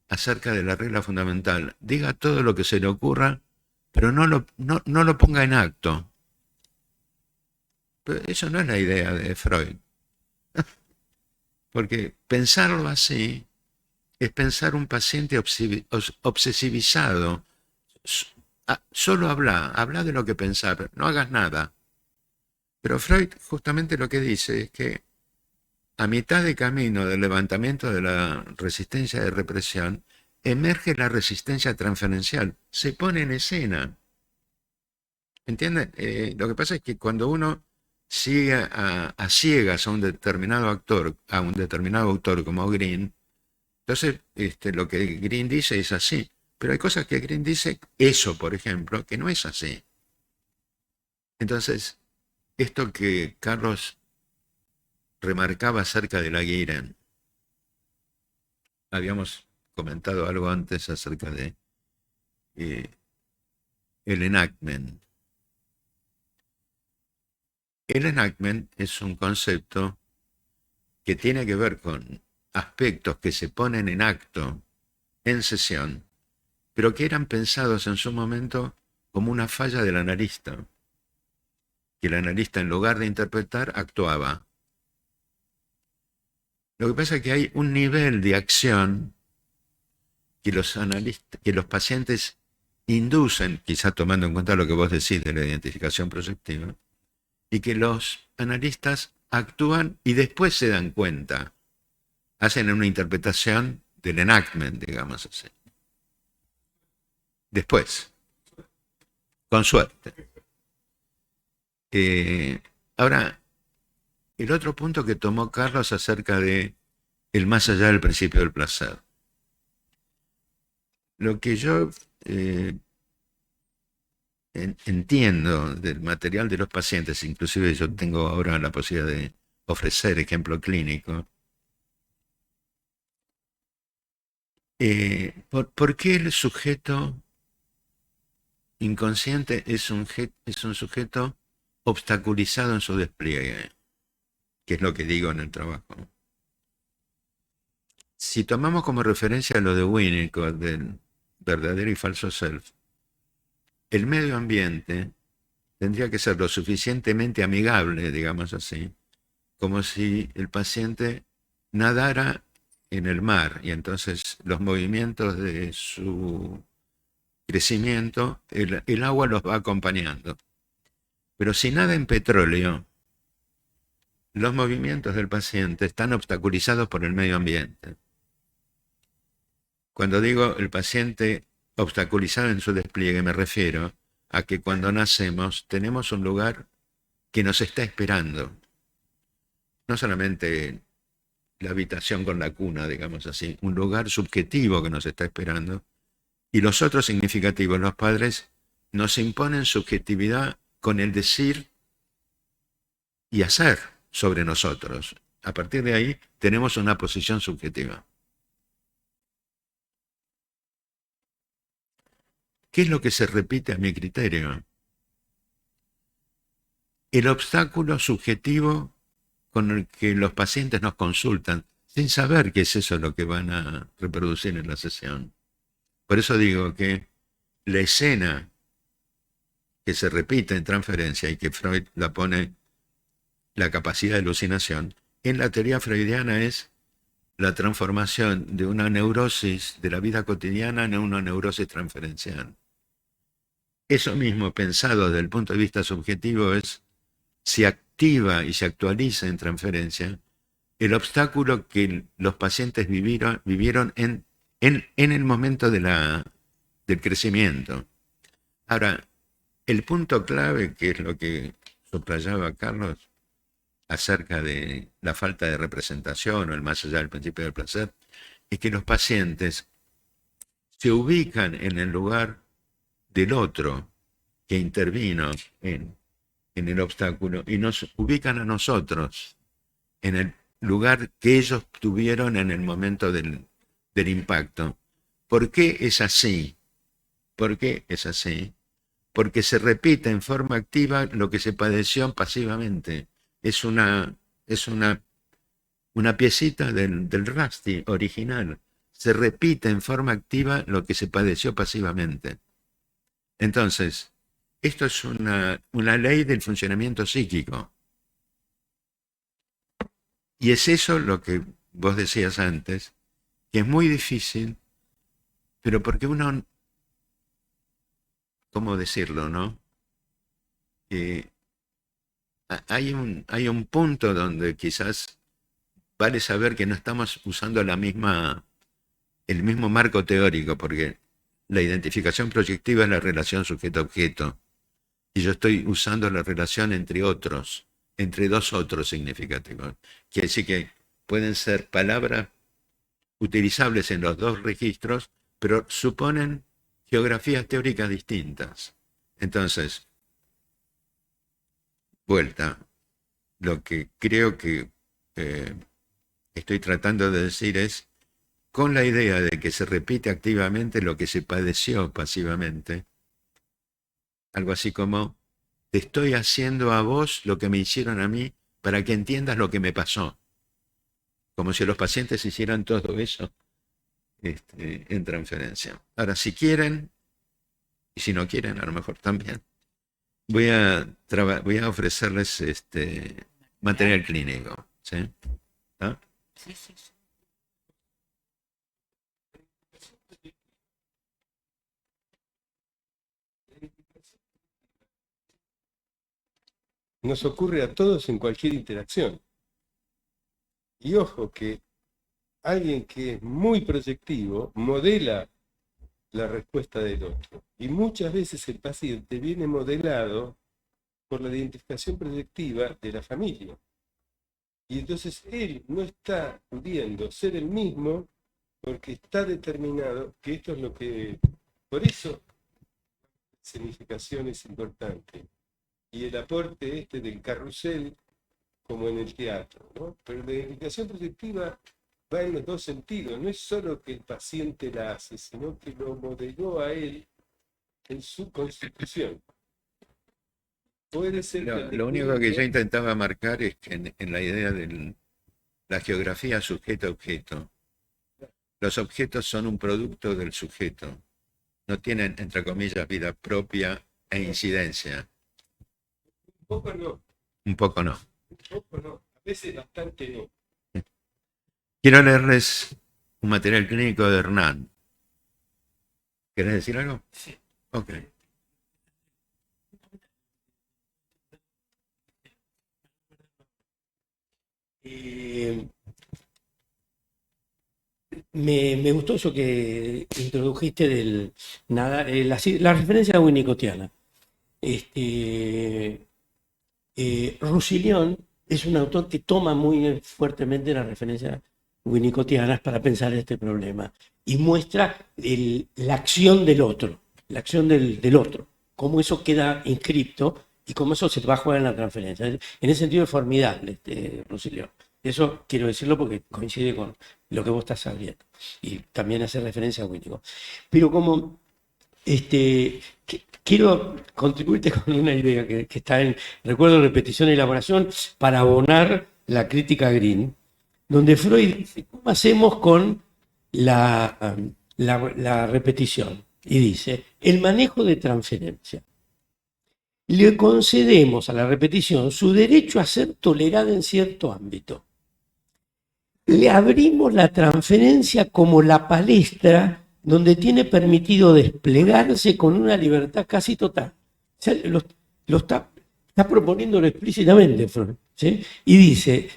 S1: acerca de la regla fundamental, diga todo lo que se le ocurra, pero no lo ponga en acto. Pero eso no es la idea de Freud. Porque pensarlo así es pensar un paciente obsesivizado. Solo habla de lo que pensar, no hagas nada. Pero Freud justamente lo que dice es que a mitad de camino del levantamiento de la resistencia de represión, emerge la resistencia transferencial, se pone en escena. ¿Entienden? Lo que pasa es que cuando uno sigue a ciegas a un determinado actor, a un determinado autor como Green, entonces lo que Green dice es así. Pero hay cosas que Green dice, eso por ejemplo, que no es así. Entonces, esto que Carlos remarcaba acerca de la Guiren, habíamos comentado algo antes acerca de el enactment. El enactment es un concepto que tiene que ver con aspectos que se ponen en acto, en sesión, pero que eran pensados en su momento como una falla del analista, que el analista en lugar de interpretar actuaba. Lo que pasa es que hay un nivel de acción que los pacientes inducen, quizá tomando en cuenta lo que vos decís de la identificación proyectiva, y que los analistas actúan y después se dan cuenta, hacen una interpretación del enactment, digamos así. Después, con suerte. Ahora, el otro punto que tomó Carlos acerca de el más allá del principio del placer. Lo que yo entiendo del material de los pacientes, inclusive yo tengo ahora la posibilidad de ofrecer ejemplo clínico, ¿por qué el sujeto inconsciente es un sujeto obstaculizado en su despliegue? Que es lo que digo en el trabajo. Si tomamos como referencia lo de Winnicott, del verdadero y falso self, el medio ambiente tendría que ser lo suficientemente amigable, digamos así, como si el paciente nadara en el mar y entonces los movimientos de su crecimiento, el agua los va acompañando. Pero si nada en petróleo, los movimientos del paciente están obstaculizados por el medio ambiente. Cuando digo el paciente obstaculizado en su despliegue, me refiero a que cuando nacemos tenemos un lugar que nos está esperando. No solamente la habitación con la cuna, digamos así, un lugar subjetivo que nos está esperando. Y los otros significativos, los padres nos imponen subjetividad con el decir y hacer sobre nosotros. A partir de ahí tenemos una posición subjetiva. ¿Qué es lo que se repite a mi criterio? El obstáculo subjetivo con el que los pacientes nos consultan, sin saber qué es eso lo que van a reproducir en la sesión. Por eso digo que la escena que se repite en transferencia y que Freud la pone la capacidad de alucinación, en la teoría freudiana es la transformación de una neurosis de la vida cotidiana en una neurosis transferencial. Eso mismo, pensado desde el punto de vista subjetivo, se activa y se actualiza en transferencia el obstáculo que los pacientes vivieron en el momento del crecimiento. Ahora, el punto clave, que es lo que subrayaba Carlos, acerca de la falta de representación o el más allá del principio del placer, es que los pacientes se ubican en el lugar del otro que intervino en el obstáculo y nos ubican a nosotros en el lugar que ellos tuvieron en el momento del impacto. ¿Por qué es así? ¿Por qué es así? Porque se repite en forma activa lo que se padeció pasivamente. Es una una piecita del Rusty original. Se repite en forma activa lo que se padeció pasivamente. Entonces, esto es una ley del funcionamiento psíquico. Y es eso lo que vos decías antes, que es muy difícil, pero porque uno, ¿cómo decirlo, no? Hay un punto donde quizás vale saber que no estamos usando el mismo marco teórico, porque la identificación proyectiva es la relación sujeto-objeto, y yo estoy usando la relación entre otros, entre dos otros significativos. Quiere decir que pueden ser palabras utilizables en los dos registros, pero suponen geografías teóricas distintas. Entonces, vuelta, lo que creo que estoy tratando de decir es, con la idea de que se repite activamente lo que se padeció pasivamente, algo así como, te estoy haciendo a vos lo que me hicieron a mí para que entiendas lo que me pasó. Como si los pacientes hicieran todo eso en transferencia. Ahora, si quieren, y si no quieren, a lo mejor también, voy a ofrecerles material clínico. ¿Sí? ¿Ah?
S2: Sí, sí, sí.
S4: Nos ocurre a todos en cualquier interacción. Y ojo que alguien que es muy proyectivo modela la respuesta del otro. Y muchas veces el paciente viene modelado por la identificación proyectiva de la familia. Y entonces él no está pudiendo ser el mismo porque está determinado que esto es lo que... Por eso la significación es importante. Y el aporte del carrusel como en el teatro, ¿no? Pero la identificación proyectiva va en los dos sentidos. No es solo que el paciente la hace, sino que lo modeló a él en su constitución. Puede ser que
S1: Lo único que yo intentaba marcar es que en la idea de la geografía sujeto-objeto, los objetos son un producto del sujeto. No tienen, entre comillas, vida propia e incidencia.
S4: un poco no,
S1: Un poco no.
S4: a veces bastante no.
S1: Quiero leerles un material clínico de Hernán. ¿Querés decir algo?
S3: Sí.
S1: Ok.
S3: Me gustó eso que introdujiste la referencia winnicottiana. Roussillon es un autor que toma muy fuertemente las referencias winnicottianas para pensar este problema y muestra la acción del otro, del otro, cómo eso queda inscripto y cómo eso se va a jugar en la transferencia. En ese sentido es formidable Roussillon. Eso quiero decirlo porque coincide con lo que vos estás sabiendo y también hace referencia a Winnicott. Pero como quiero contribuirte con una idea que está en Recuerdo, Repetición y Elaboración para abonar la crítica Green, donde Freud dice, ¿cómo hacemos con la repetición? Y dice, el manejo de transferencia. Le concedemos a la repetición su derecho a ser tolerada en cierto ámbito. Le abrimos la transferencia como la palestra donde tiene permitido desplegarse con una libertad casi total. O sea, lo está proponiéndolo explícitamente Freud, ¿sí? Y dice,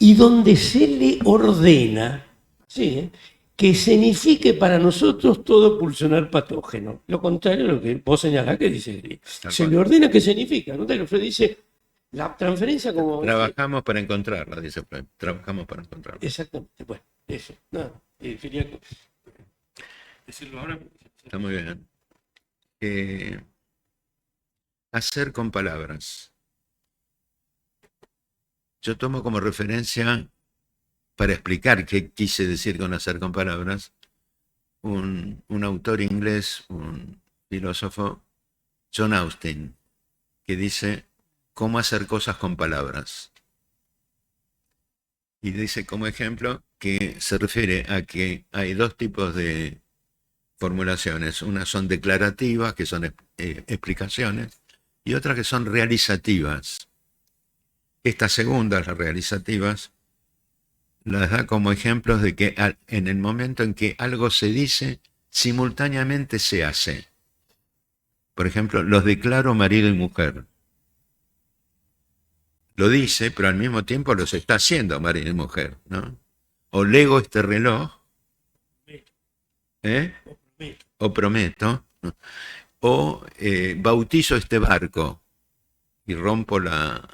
S3: y donde se le ordena, ¿sí?, que escenifique para nosotros todo pulsionar patógeno. Lo contrario a lo que vos señalás que dice Gris. Se le ordena que escenifica. ¿No? Freud dice, la transferencia como...
S1: Trabajamos para encontrarla, dice Freud. Trabajamos para encontrarla.
S3: Exactamente. Bueno, eso. Nada. Quería decirlo ahora.
S1: Está muy bien. Hacer con palabras. Yo tomo como referencia, para explicar qué quise decir con hacer con palabras, un autor inglés, un filósofo, John Austin, que dice cómo hacer cosas con palabras. Y dice como ejemplo que se refiere a que hay dos tipos de formulaciones. Unas son declarativas, que son explicaciones, y otras que son realizativas. Estas segundas, las realizativas, las da como ejemplos de que en el momento en que algo se dice, simultáneamente se hace. Por ejemplo, los declaro marido y mujer. Lo dice, pero al mismo tiempo los está haciendo marido y mujer, ¿no? O lego este reloj, ¿eh? O prometo, ¿no? O bautizo este barco y rompo la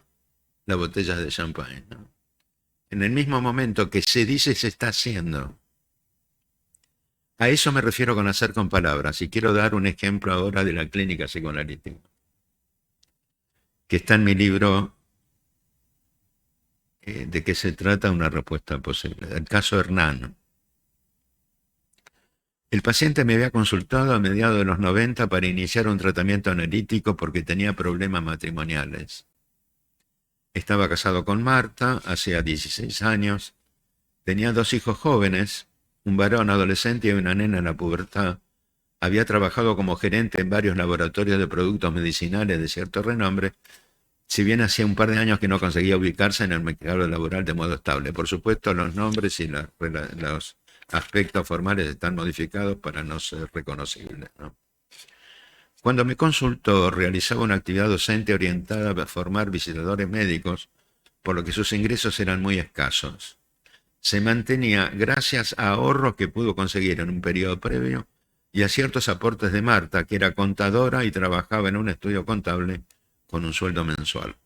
S1: botella de champán, ¿no? En el mismo momento que se dice, se está haciendo. A eso me refiero con hacer con palabras, y quiero dar un ejemplo ahora de la clínica psicoanalítica, que está en mi libro de qué se trata, una respuesta posible. El caso Hernán. El paciente me había consultado a mediados de los 90 para iniciar un tratamiento analítico porque tenía problemas matrimoniales. Estaba casado con Marta, hacía 16 años, tenía 2 hijos jóvenes, un varón adolescente y una nena en la pubertad. Había trabajado como gerente en varios laboratorios de productos medicinales de cierto renombre, si bien hacía un par de años que no conseguía ubicarse en el mercado laboral de modo estable. Por supuesto, los nombres y los aspectos formales están modificados para no ser reconocibles, ¿no? Cuando me consultó, realizaba una actividad docente orientada a formar visitadores médicos, por lo que sus ingresos eran muy escasos. Se mantenía gracias a ahorros que pudo conseguir en un periodo previo y a ciertos aportes de Marta, que era contadora y trabajaba en un estudio contable con un sueldo mensual.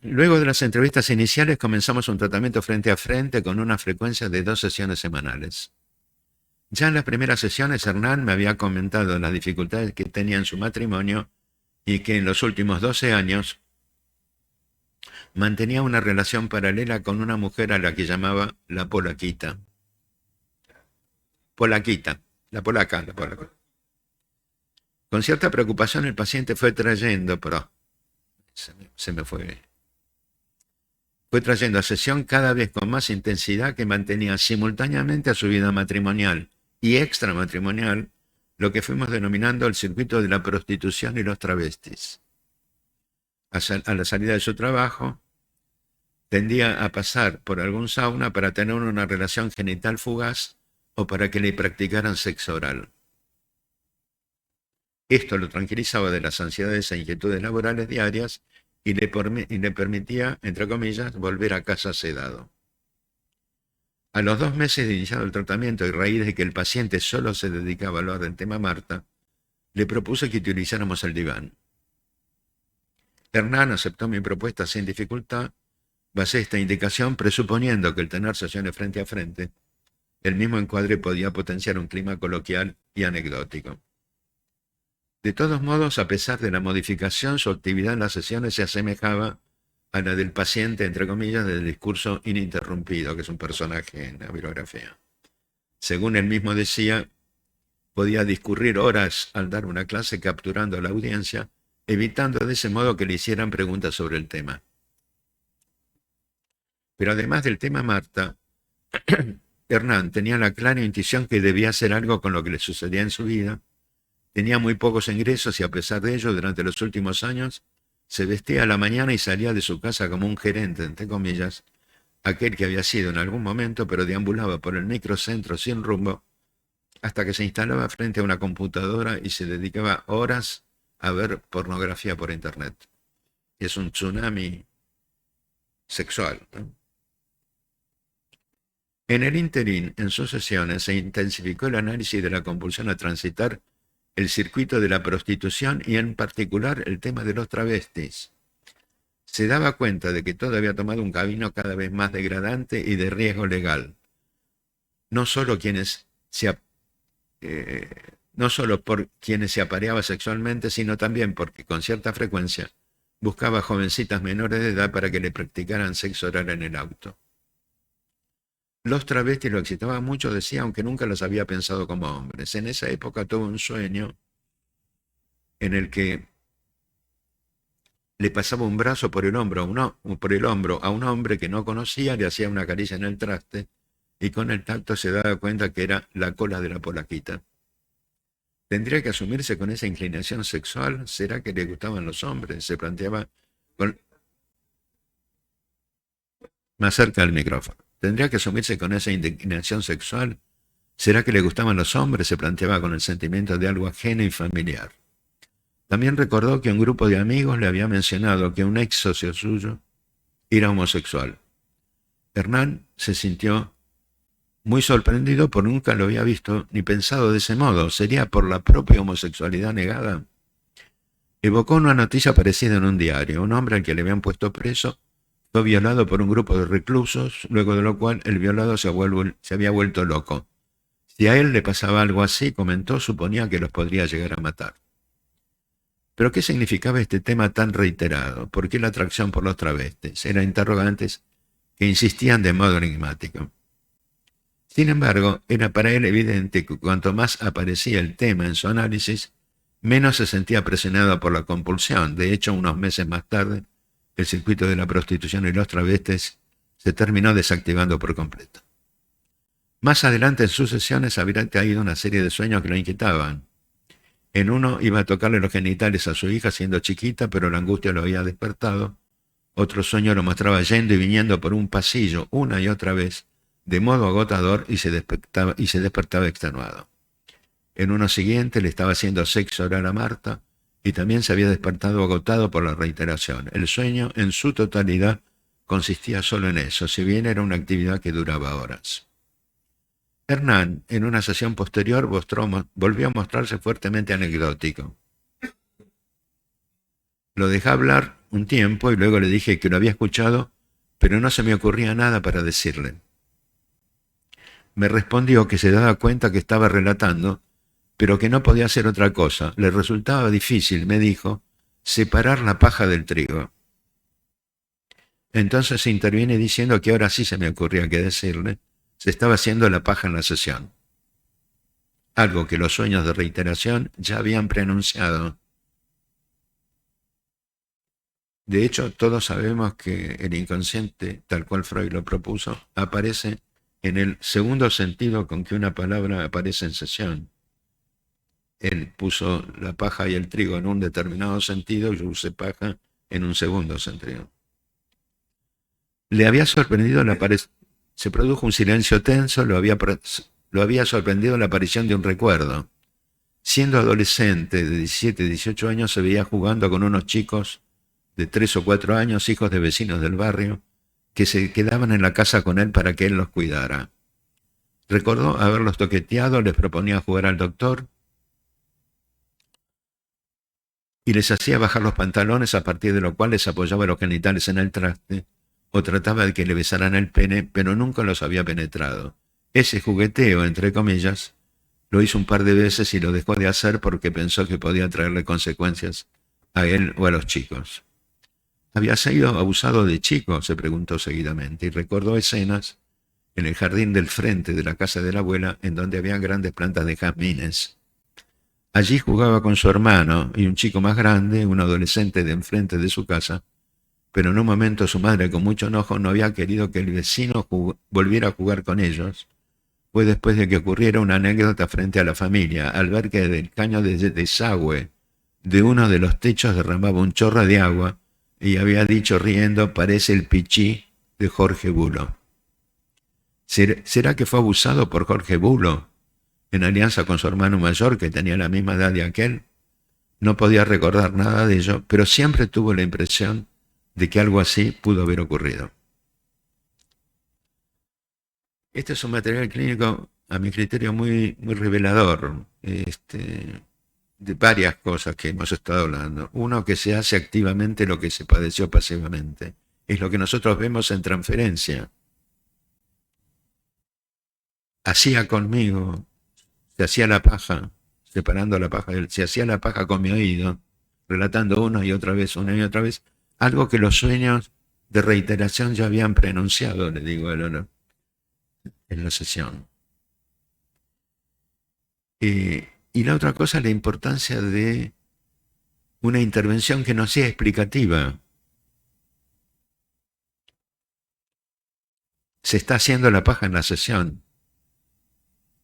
S1: Luego de las entrevistas iniciales comenzamos un tratamiento frente a frente con una frecuencia de 2 sesiones semanales. Ya en las primeras sesiones Hernán me había comentado las dificultades que tenía en su matrimonio y que en los últimos 12 años mantenía una relación paralela con una mujer a la que llamaba la polaquita. Polaquita, la polaca. Con cierta preocupación el paciente fue trayendo, pero se me fue. Fue trayendo a sesión cada vez con más intensidad que mantenía simultáneamente a su vida matrimonial y extramatrimonial, lo que fuimos denominando el circuito de la prostitución y los travestis. A la salida de su trabajo, tendía a pasar por algún sauna para tener una relación genital fugaz o para que le practicaran sexo oral. Esto lo tranquilizaba de las ansiedades e inquietudes laborales diarias y le permitía, entre comillas, volver a casa sedado. A los 2 meses de iniciado el tratamiento y raíz de que el paciente solo se dedicaba a hablar del tema Marta, le propuse que utilizáramos el diván. Hernán aceptó mi propuesta sin dificultad. Basé esta indicación presuponiendo que el tener sesiones frente a frente, el mismo encuadre podía potenciar un clima coloquial y anecdótico. De todos modos, a pesar de la modificación, su actividad en las sesiones se asemejaba a la del paciente, entre comillas, del discurso ininterrumpido, que es un personaje en la bibliografía. Según él mismo decía, podía discurrir horas al dar una clase capturando a la audiencia, evitando de ese modo que le hicieran preguntas sobre el tema. Pero además del tema Marta, Hernán tenía la clara intuición que debía hacer algo con lo que le sucedía en su vida. Tenía muy pocos ingresos y a pesar de ello, durante los últimos años, se vestía a la mañana y salía de su casa como un gerente, entre comillas, aquel que había sido en algún momento, pero deambulaba por el microcentro sin rumbo, hasta que se instalaba frente a una computadora y se dedicaba horas a ver pornografía por internet. Es un tsunami sexual, ¿no? En el ínterin, en sus sesiones, se intensificó el análisis de la compulsión a transitar el circuito de la prostitución y en particular el tema de los travestis. Se daba cuenta de que todo había tomado un camino cada vez más degradante y de riesgo legal. No solo por quienes se apareaba sexualmente, sino también porque con cierta frecuencia buscaba jovencitas menores de edad para que le practicaran sexo oral en el auto. Los travestis lo excitaban mucho, decía, aunque nunca los había pensado como hombres. En esa época tuvo un sueño en el que le pasaba un brazo por el hombro a un hombre que no conocía, le hacía una caricia en el traste y con el tacto se daba cuenta que era la cola de la polaquita. ¿Tendría que asumirse con esa inclinación sexual? ¿Será que le gustaban los hombres? Se planteaba más cerca del micrófono. ¿Tendría que asumirse con esa inclinación sexual? ¿Será que le gustaban los hombres? Se planteaba con el sentimiento de algo ajeno y familiar. También recordó que un grupo de amigos le había mencionado que un ex socio suyo era homosexual. Hernán se sintió muy sorprendido porque nunca lo había visto ni pensado de ese modo. ¿Sería por la propia homosexualidad negada? Evocó una noticia aparecida en un diario. Un hombre al que le habían puesto preso fue violado por un grupo de reclusos, luego de lo cual el violado se había vuelto loco. Si a él le pasaba algo así, comentó, suponía que los podría llegar a matar. ¿Pero qué significaba este tema tan reiterado? ¿Por qué la atracción por los travestis? Eran interrogantes que insistían de modo enigmático. Sin embargo, era para él evidente que cuanto más aparecía el tema en su análisis, menos se sentía presionado por la compulsión. De hecho, unos meses más tarde, el circuito de la prostitución y los travestis se terminó desactivando por completo. Más adelante en sus sesiones habría caído una serie de sueños que lo inquietaban. En uno iba a tocarle los genitales a su hija siendo chiquita, pero la angustia lo había despertado. Otro sueño lo mostraba yendo y viniendo por un pasillo una y otra vez, de modo agotador, y se despertaba extenuado. En uno siguiente le estaba haciendo sexo oral a Marta y también se había despertado agotado por la reiteración. El sueño en su totalidad consistía solo en eso, si bien era una actividad que duraba horas. Hernán, en una sesión posterior, volvió a mostrarse fuertemente anecdótico. Lo dejé hablar un tiempo y luego le dije que lo había escuchado, pero no se me ocurría nada para decirle. Me respondió que se daba cuenta que estaba relatando, pero que no podía hacer otra cosa. Le resultaba difícil, me dijo, separar la paja del trigo. Entonces interviene diciendo que ahora sí se me ocurría qué decirle. Se estaba haciendo la paja en la sesión. Algo que los sueños de reiteración ya habían preanunciado. De hecho, todos sabemos que el inconsciente, tal cual Freud lo propuso, aparece en el segundo sentido con que una palabra aparece en sesión. Él puso la paja y el trigo en un determinado sentido y yo usé paja en un segundo sentido. Le había sorprendido la aparición. Se produjo un silencio tenso, lo había sorprendido la aparición de un recuerdo. Siendo adolescente de 17, 18 años, se veía jugando con unos chicos de 3 o 4 años, hijos de vecinos del barrio, que se quedaban en la casa con él para que él los cuidara. Recordó haberlos toqueteado, les proponía jugar al doctor y les hacía bajar los pantalones, a partir de lo cual les apoyaba los genitales en el traste o trataba de que le besaran el pene, pero nunca los había penetrado. Ese jugueteo, entre comillas, lo hizo un par de veces y lo dejó de hacer porque pensó que podía traerle consecuencias a él o a los chicos. ¿Había sido abusado de chico?, se preguntó seguidamente, y recordó escenas en el jardín del frente de la casa de la abuela, en donde había grandes plantas de jazmines. Allí jugaba con su hermano y un chico más grande, un adolescente de enfrente de su casa, pero en un momento su madre, con mucho enojo, no había querido que el vecino volviera a jugar con ellos. Fue después de que ocurriera una anécdota frente a la familia, al ver que del caño de desagüe de uno de los techos derramaba un chorro de agua, y había dicho riendo: parece el pichí de Jorge Bulo. ¿Será que fue abusado por Jorge Bulo, en alianza con su hermano mayor, que tenía la misma edad de aquel? No podía recordar nada de ello, pero siempre tuvo la impresión de que algo así pudo haber ocurrido. Este es un material clínico, a mi criterio, muy revelador, de varias cosas que hemos estado hablando. Uno, que se hace activamente lo que se padeció pasivamente. Es lo que nosotros vemos en Transferencia. Hacía conmigo, se hacía la paja, separando la paja, se hacía la paja con mi oído, relatando una y otra vez, algo que los sueños de reiteración ya habían preanunciado, le digo a Lola, en la sesión. Y la otra cosa, la importancia de una intervención que no sea explicativa. Se está haciendo la paja en la sesión,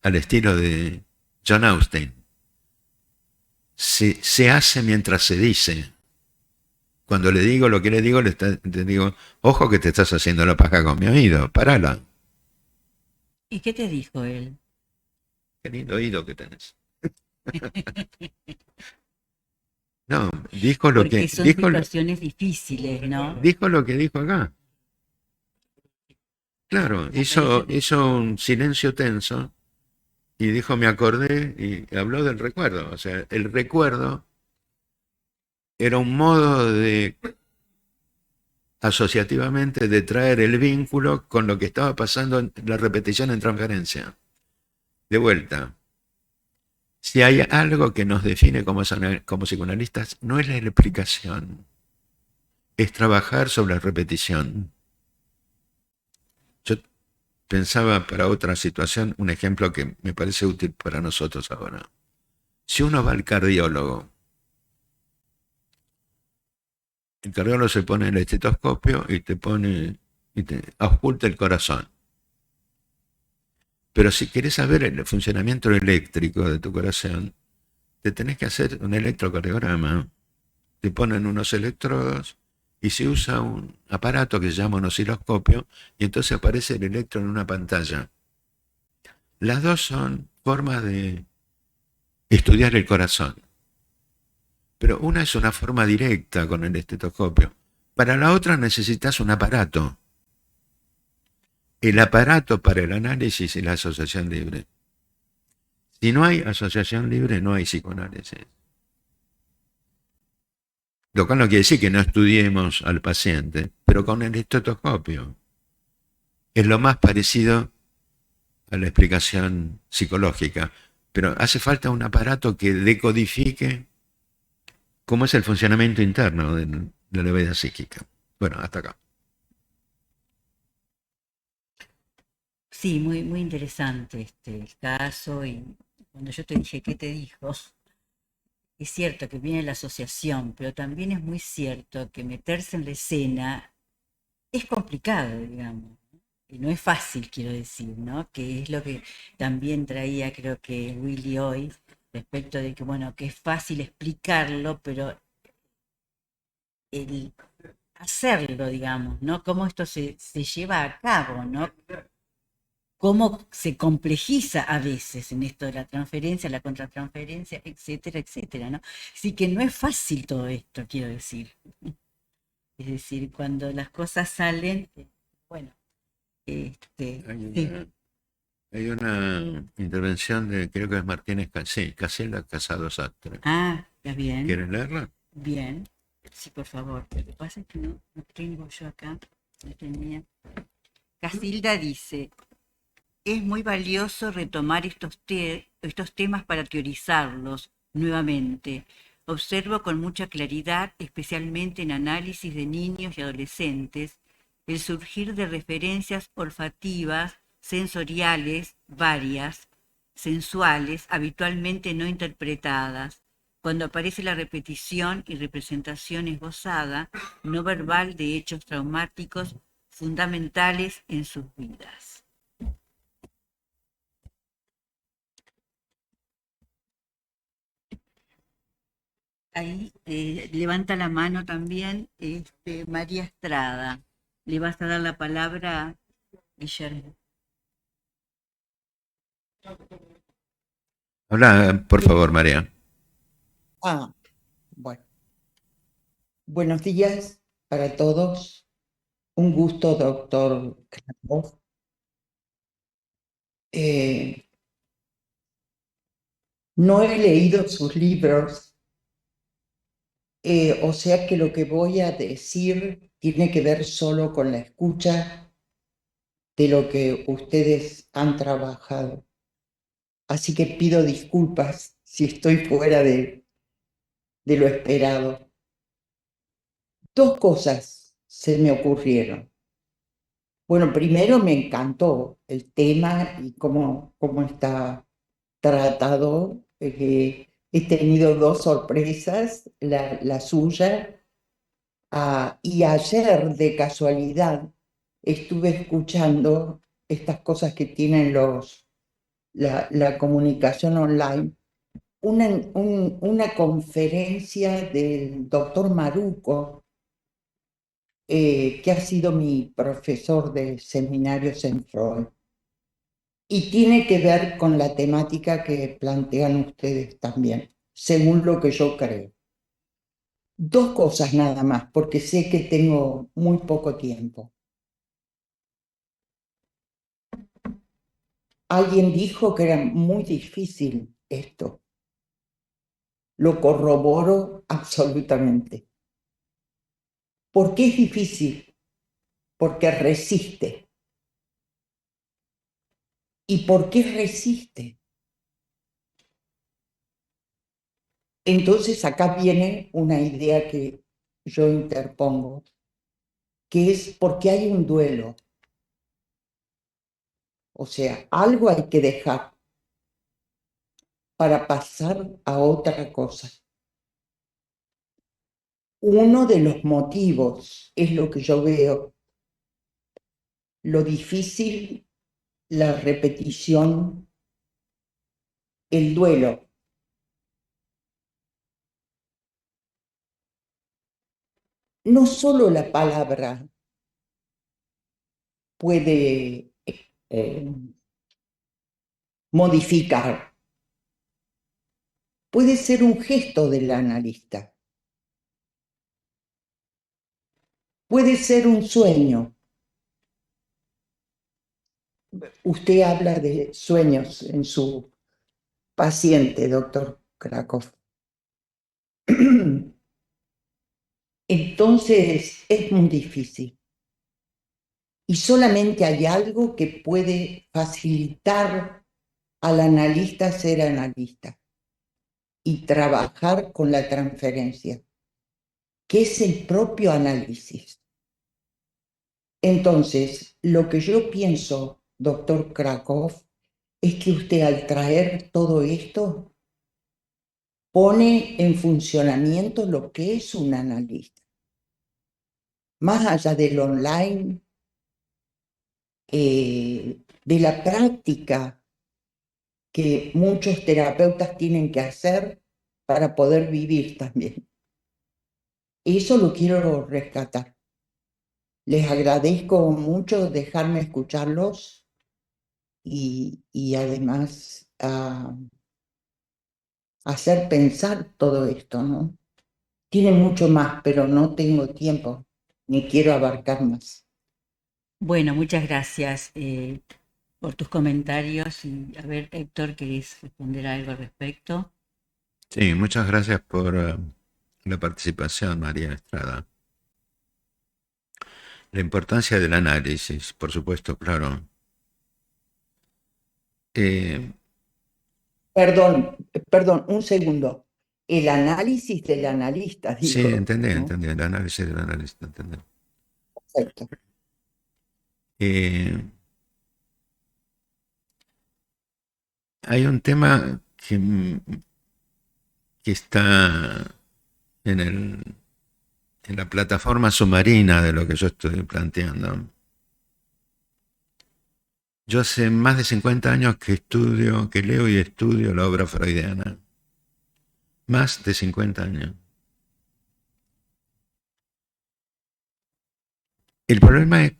S1: al estilo de John Austin. Se hace mientras se dice. Cuando le digo lo que le digo, le digo, ojo que te estás haciendo la paja con mi oído, parala.
S2: ¿Y qué te dijo él?
S1: Qué lindo oído que tenés. No, dijo lo
S2: Porque
S1: que
S2: son
S1: dijo,
S2: situaciones difíciles, ¿no?
S1: dijo lo que dijo acá. Claro, hizo un silencio tenso y dijo me acordé y habló del recuerdo. O sea, el recuerdo era un modo de asociativamente de traer el vínculo con lo que estaba pasando en la repetición en transferencia. De vuelta, si hay algo que nos define como psicoanalistas, no es la explicación, es trabajar sobre la repetición. Yo pensaba para otra situación un ejemplo que me parece útil para nosotros ahora. Si uno va al cardiólogo, el cardiólogo se pone el estetoscopio y te ausculta el corazón. Pero si querés saber el funcionamiento eléctrico de tu corazón, te tenés que hacer un electrocardiograma. Te ponen unos electrodos y se usa un aparato que se llama un osciloscopio y entonces aparece el electro en una pantalla. Las dos son formas de estudiar el corazón. Pero una es una forma directa con el estetoscopio. Para la otra necesitas un aparato. El aparato para el análisis y la asociación libre. Si no hay asociación libre, no hay psicoanálisis. Lo cual no quiere decir que no estudiemos al paciente, pero con el estetoscopio. Es lo más parecido a la explicación psicológica. Pero hace falta un aparato que decodifique cómo es el funcionamiento interno de la vida psíquica. Bueno, hasta acá.
S2: Sí, muy, muy interesante el caso. Y cuando yo te dije, ¿qué te dijo? Es cierto que viene la asociación, pero también es muy cierto que meterse en la escena es complicado, digamos. Y no es fácil, quiero decir, ¿no? Que es lo que también traía, creo que Willy hoy, respecto de que, bueno, que es fácil explicarlo, pero el hacerlo, digamos, ¿no? Cómo esto se lleva a cabo, ¿no? Cómo se complejiza a veces en esto de la transferencia, la contratransferencia, etcétera, etcétera, ¿no? Así que no es fácil todo esto, quiero decir. Es decir, cuando las cosas salen, bueno, sí.
S1: Hay una intervención de, creo que es Martínez, sí, Casiela Casado Sastre.
S2: Ah, está bien.
S1: ¿Quieres leerla?
S2: Bien, sí, por favor. Lo que pasa es que no tengo yo acá, no tenía. Casilda dice, es muy valioso retomar estos temas para teorizarlos nuevamente. Observo con mucha claridad, especialmente en análisis de niños y adolescentes, el surgir de referencias olfativas, sensoriales, varias, sensuales, habitualmente no interpretadas, cuando aparece la repetición y representación esbozada, no verbal de hechos traumáticos fundamentales en sus vidas. Ahí levanta la mano también María Estrada. Le vas a dar la palabra a Guillermo.
S1: Habla, por favor, María.
S5: Bueno. Buenos días para todos. Un gusto, doctor Krakov. No he leído sus libros, o sea que lo que voy a decir tiene que ver solo con la escucha de lo que ustedes han trabajado. Así que pido disculpas si estoy fuera de lo esperado. Dos cosas se me ocurrieron. Bueno, primero me encantó el tema y cómo está tratado, He tenido dos sorpresas, la suya, y ayer de casualidad estuve escuchando estas cosas que tienen la comunicación online, una conferencia del doctor Maruco, que ha sido mi profesor de seminarios en Freud, y tiene que ver con la temática que plantean ustedes también, según lo que yo creo. Dos cosas nada más, porque sé que tengo muy poco tiempo. Alguien dijo que era muy difícil esto. Lo corroboro absolutamente. ¿Por qué es difícil? Porque resiste. ¿Y por qué resiste? Entonces acá viene una idea que yo interpongo, que es porque hay un duelo. O sea, algo hay que dejar para pasar a otra cosa. Uno de los motivos es lo que yo veo, lo difícil, la repetición, el duelo. No solo la palabra puede modificar, puede ser un gesto del analista, puede ser un sueño. Usted habla de sueños en su paciente, doctor Krakow. Entonces es muy difícil. Y solamente hay algo que puede facilitar al analista ser analista y trabajar con la transferencia, que es el propio análisis. Entonces, lo que yo pienso, doctor Krakow, es que usted al traer todo esto pone en funcionamiento lo que es un analista. Más allá del online, de la práctica que muchos terapeutas tienen que hacer para poder vivir también. Eso lo quiero rescatar. Les agradezco mucho dejarme escucharlos y además hacer pensar todo esto, ¿no? Tiene mucho más, pero no tengo tiempo, ni quiero abarcar más.
S2: Bueno, muchas gracias por tus comentarios. Y a ver, Héctor, ¿querés responder algo al respecto?
S1: Sí, muchas gracias por la participación, María Estrada. La importancia del análisis, por supuesto, claro.
S5: Perdón, un segundo. El análisis del analista,
S1: Sí,
S5: digo,
S1: entendí,
S5: ¿no?
S1: el análisis del analista, entendí.
S5: Perfecto.
S1: Hay un tema que está en la plataforma submarina de lo que yo estoy planteando. Yo hace más de 50 años que leo y estudio la obra freudiana. Más de 50 años. El problema es,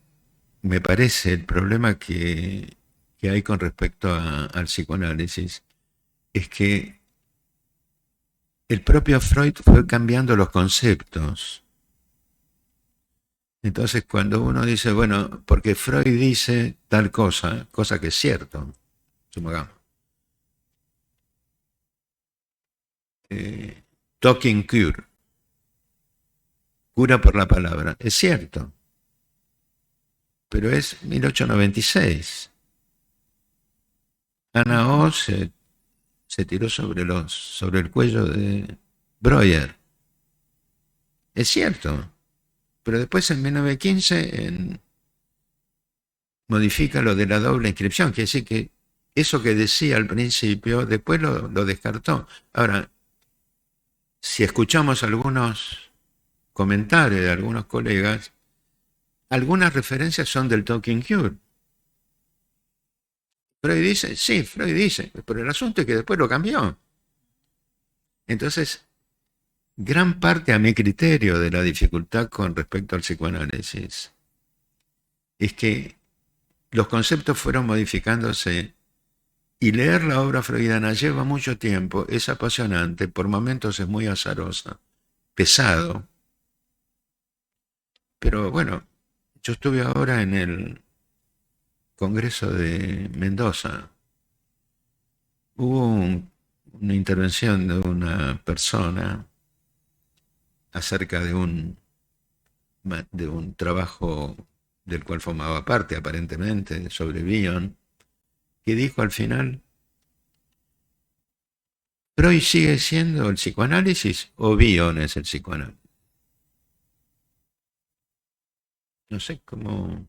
S1: me parece, el problema que hay con respecto al psicoanálisis es que el propio Freud fue cambiando los conceptos. Entonces, cuando uno dice, bueno, porque Freud dice tal cosa, cosa que es cierto, supongamos, talking cure, cura por la palabra, es cierto, pero es 1896. Anna O se tiró sobre el cuello de Breuer. Es cierto, pero después en 1915 modifica lo de la doble inscripción, quiere decir que eso que decía al principio, después lo descartó. Ahora, si escuchamos algunos comentarios de algunos colegas, algunas referencias son del Talking Cure. Freud dice, sí, Freud dice, pero el asunto es que después lo cambió. Entonces, gran parte a mi criterio de la dificultad con respecto al psicoanálisis es que los conceptos fueron modificándose y leer la obra freudiana lleva mucho tiempo, es apasionante, por momentos es muy azarosa, pesado. Pero bueno, yo estuve ahora en el Congreso de Mendoza. Hubo una intervención de una persona acerca de un trabajo del cual formaba parte aparentemente, sobre Bion, que dijo al final, ¿Freud sigue siendo el psicoanálisis o Bion es el psicoanálisis? No sé cómo...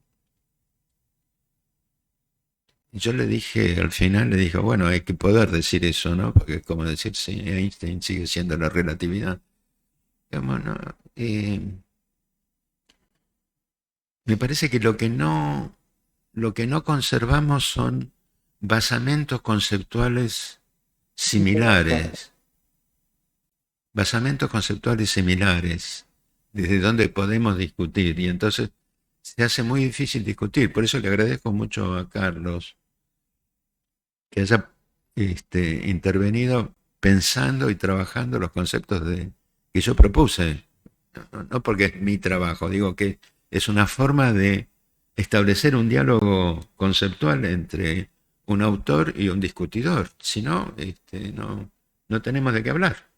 S1: Yo le dije, al final le dije, bueno, hay que poder decir eso, ¿no? Porque es como decir, sí, Einstein sigue siendo la relatividad. Digamos, no, me parece que lo que no conservamos son basamentos conceptuales similares. Basamentos conceptuales similares, desde donde podemos discutir. Y entonces se hace muy difícil discutir. Por eso le agradezco mucho a Carlos que haya intervenido pensando y trabajando los conceptos que yo propuse. No porque es mi trabajo, digo que es una forma de establecer un diálogo conceptual entre un autor y un discutidor. Si no, no tenemos de qué hablar.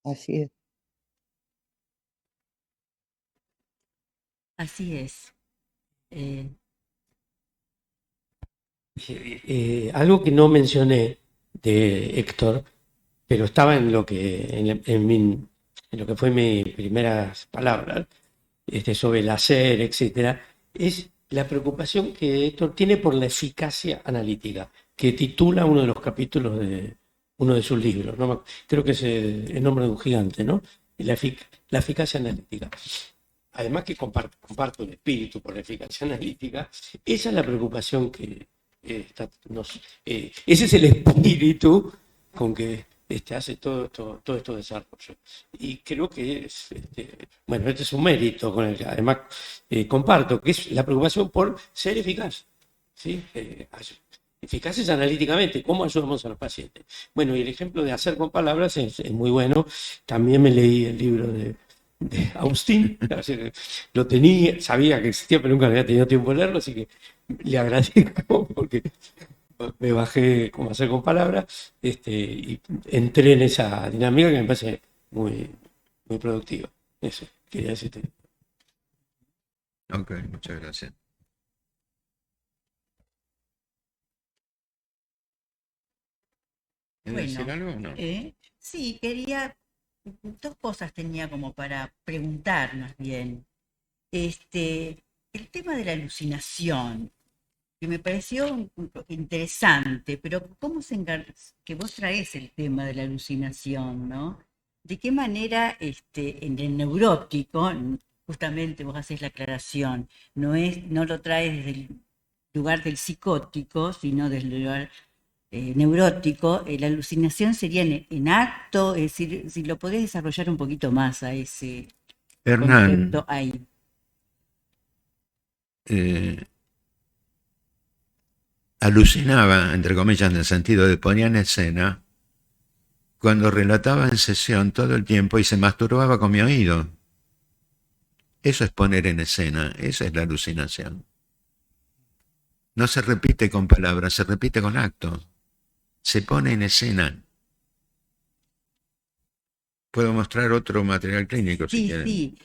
S5: Así es.
S2: Así es. Eh,
S3: Algo que no mencioné de Héctor, pero estaba en lo que, en lo que fue mis primeras palabras, sobre el hacer, etcétera, es la preocupación que Héctor tiene por la eficacia analítica, que titula uno de los capítulos de uno de sus libros, ¿no? Creo que es el nombre de un gigante, ¿no? La eficacia analítica. Además que comparto el espíritu por la eficacia analítica, esa es la preocupación que ese es el espíritu con que hace todo esto desarrollo. Y creo que es, bueno, este es un mérito con el que además comparto, que es la preocupación por ser eficaz. ¿Sí? Eficaces analíticamente, ¿cómo ayudamos a los pacientes? Bueno, y el ejemplo de hacer con palabras es muy bueno. También me leí el libro de Austin, lo tenía, sabía que existía, pero nunca había tenido tiempo de leerlo, así que le agradezco porque me bajé como hacer con palabras y entré en esa dinámica que me parece muy, muy productiva. Eso, quería decirte.
S1: Ok, muchas gracias. ¿Quieres decir algo o no?
S2: sí, dos cosas tenía como para preguntar más bien. El tema de la alucinación, que me pareció interesante, pero que vos traes el tema de la alucinación, ¿no? ¿De qué manera en el neurótico, justamente vos haces la aclaración, no lo traes desde el lugar del psicótico, sino desde el lugar neurótico, la alucinación sería en acto? Es decir, si lo podés desarrollar un poquito más a ese concepto
S1: Hernán,
S2: ahí.
S1: alucinaba, entre comillas, en el sentido de ponía en escena, cuando relataba en sesión todo el tiempo y se masturbaba con mi oído. Eso es poner en escena, esa es la alucinación. No se repite con palabras, se repite con actos. Se pone en escena. Puedo mostrar otro material clínico si quieren.
S2: Sí.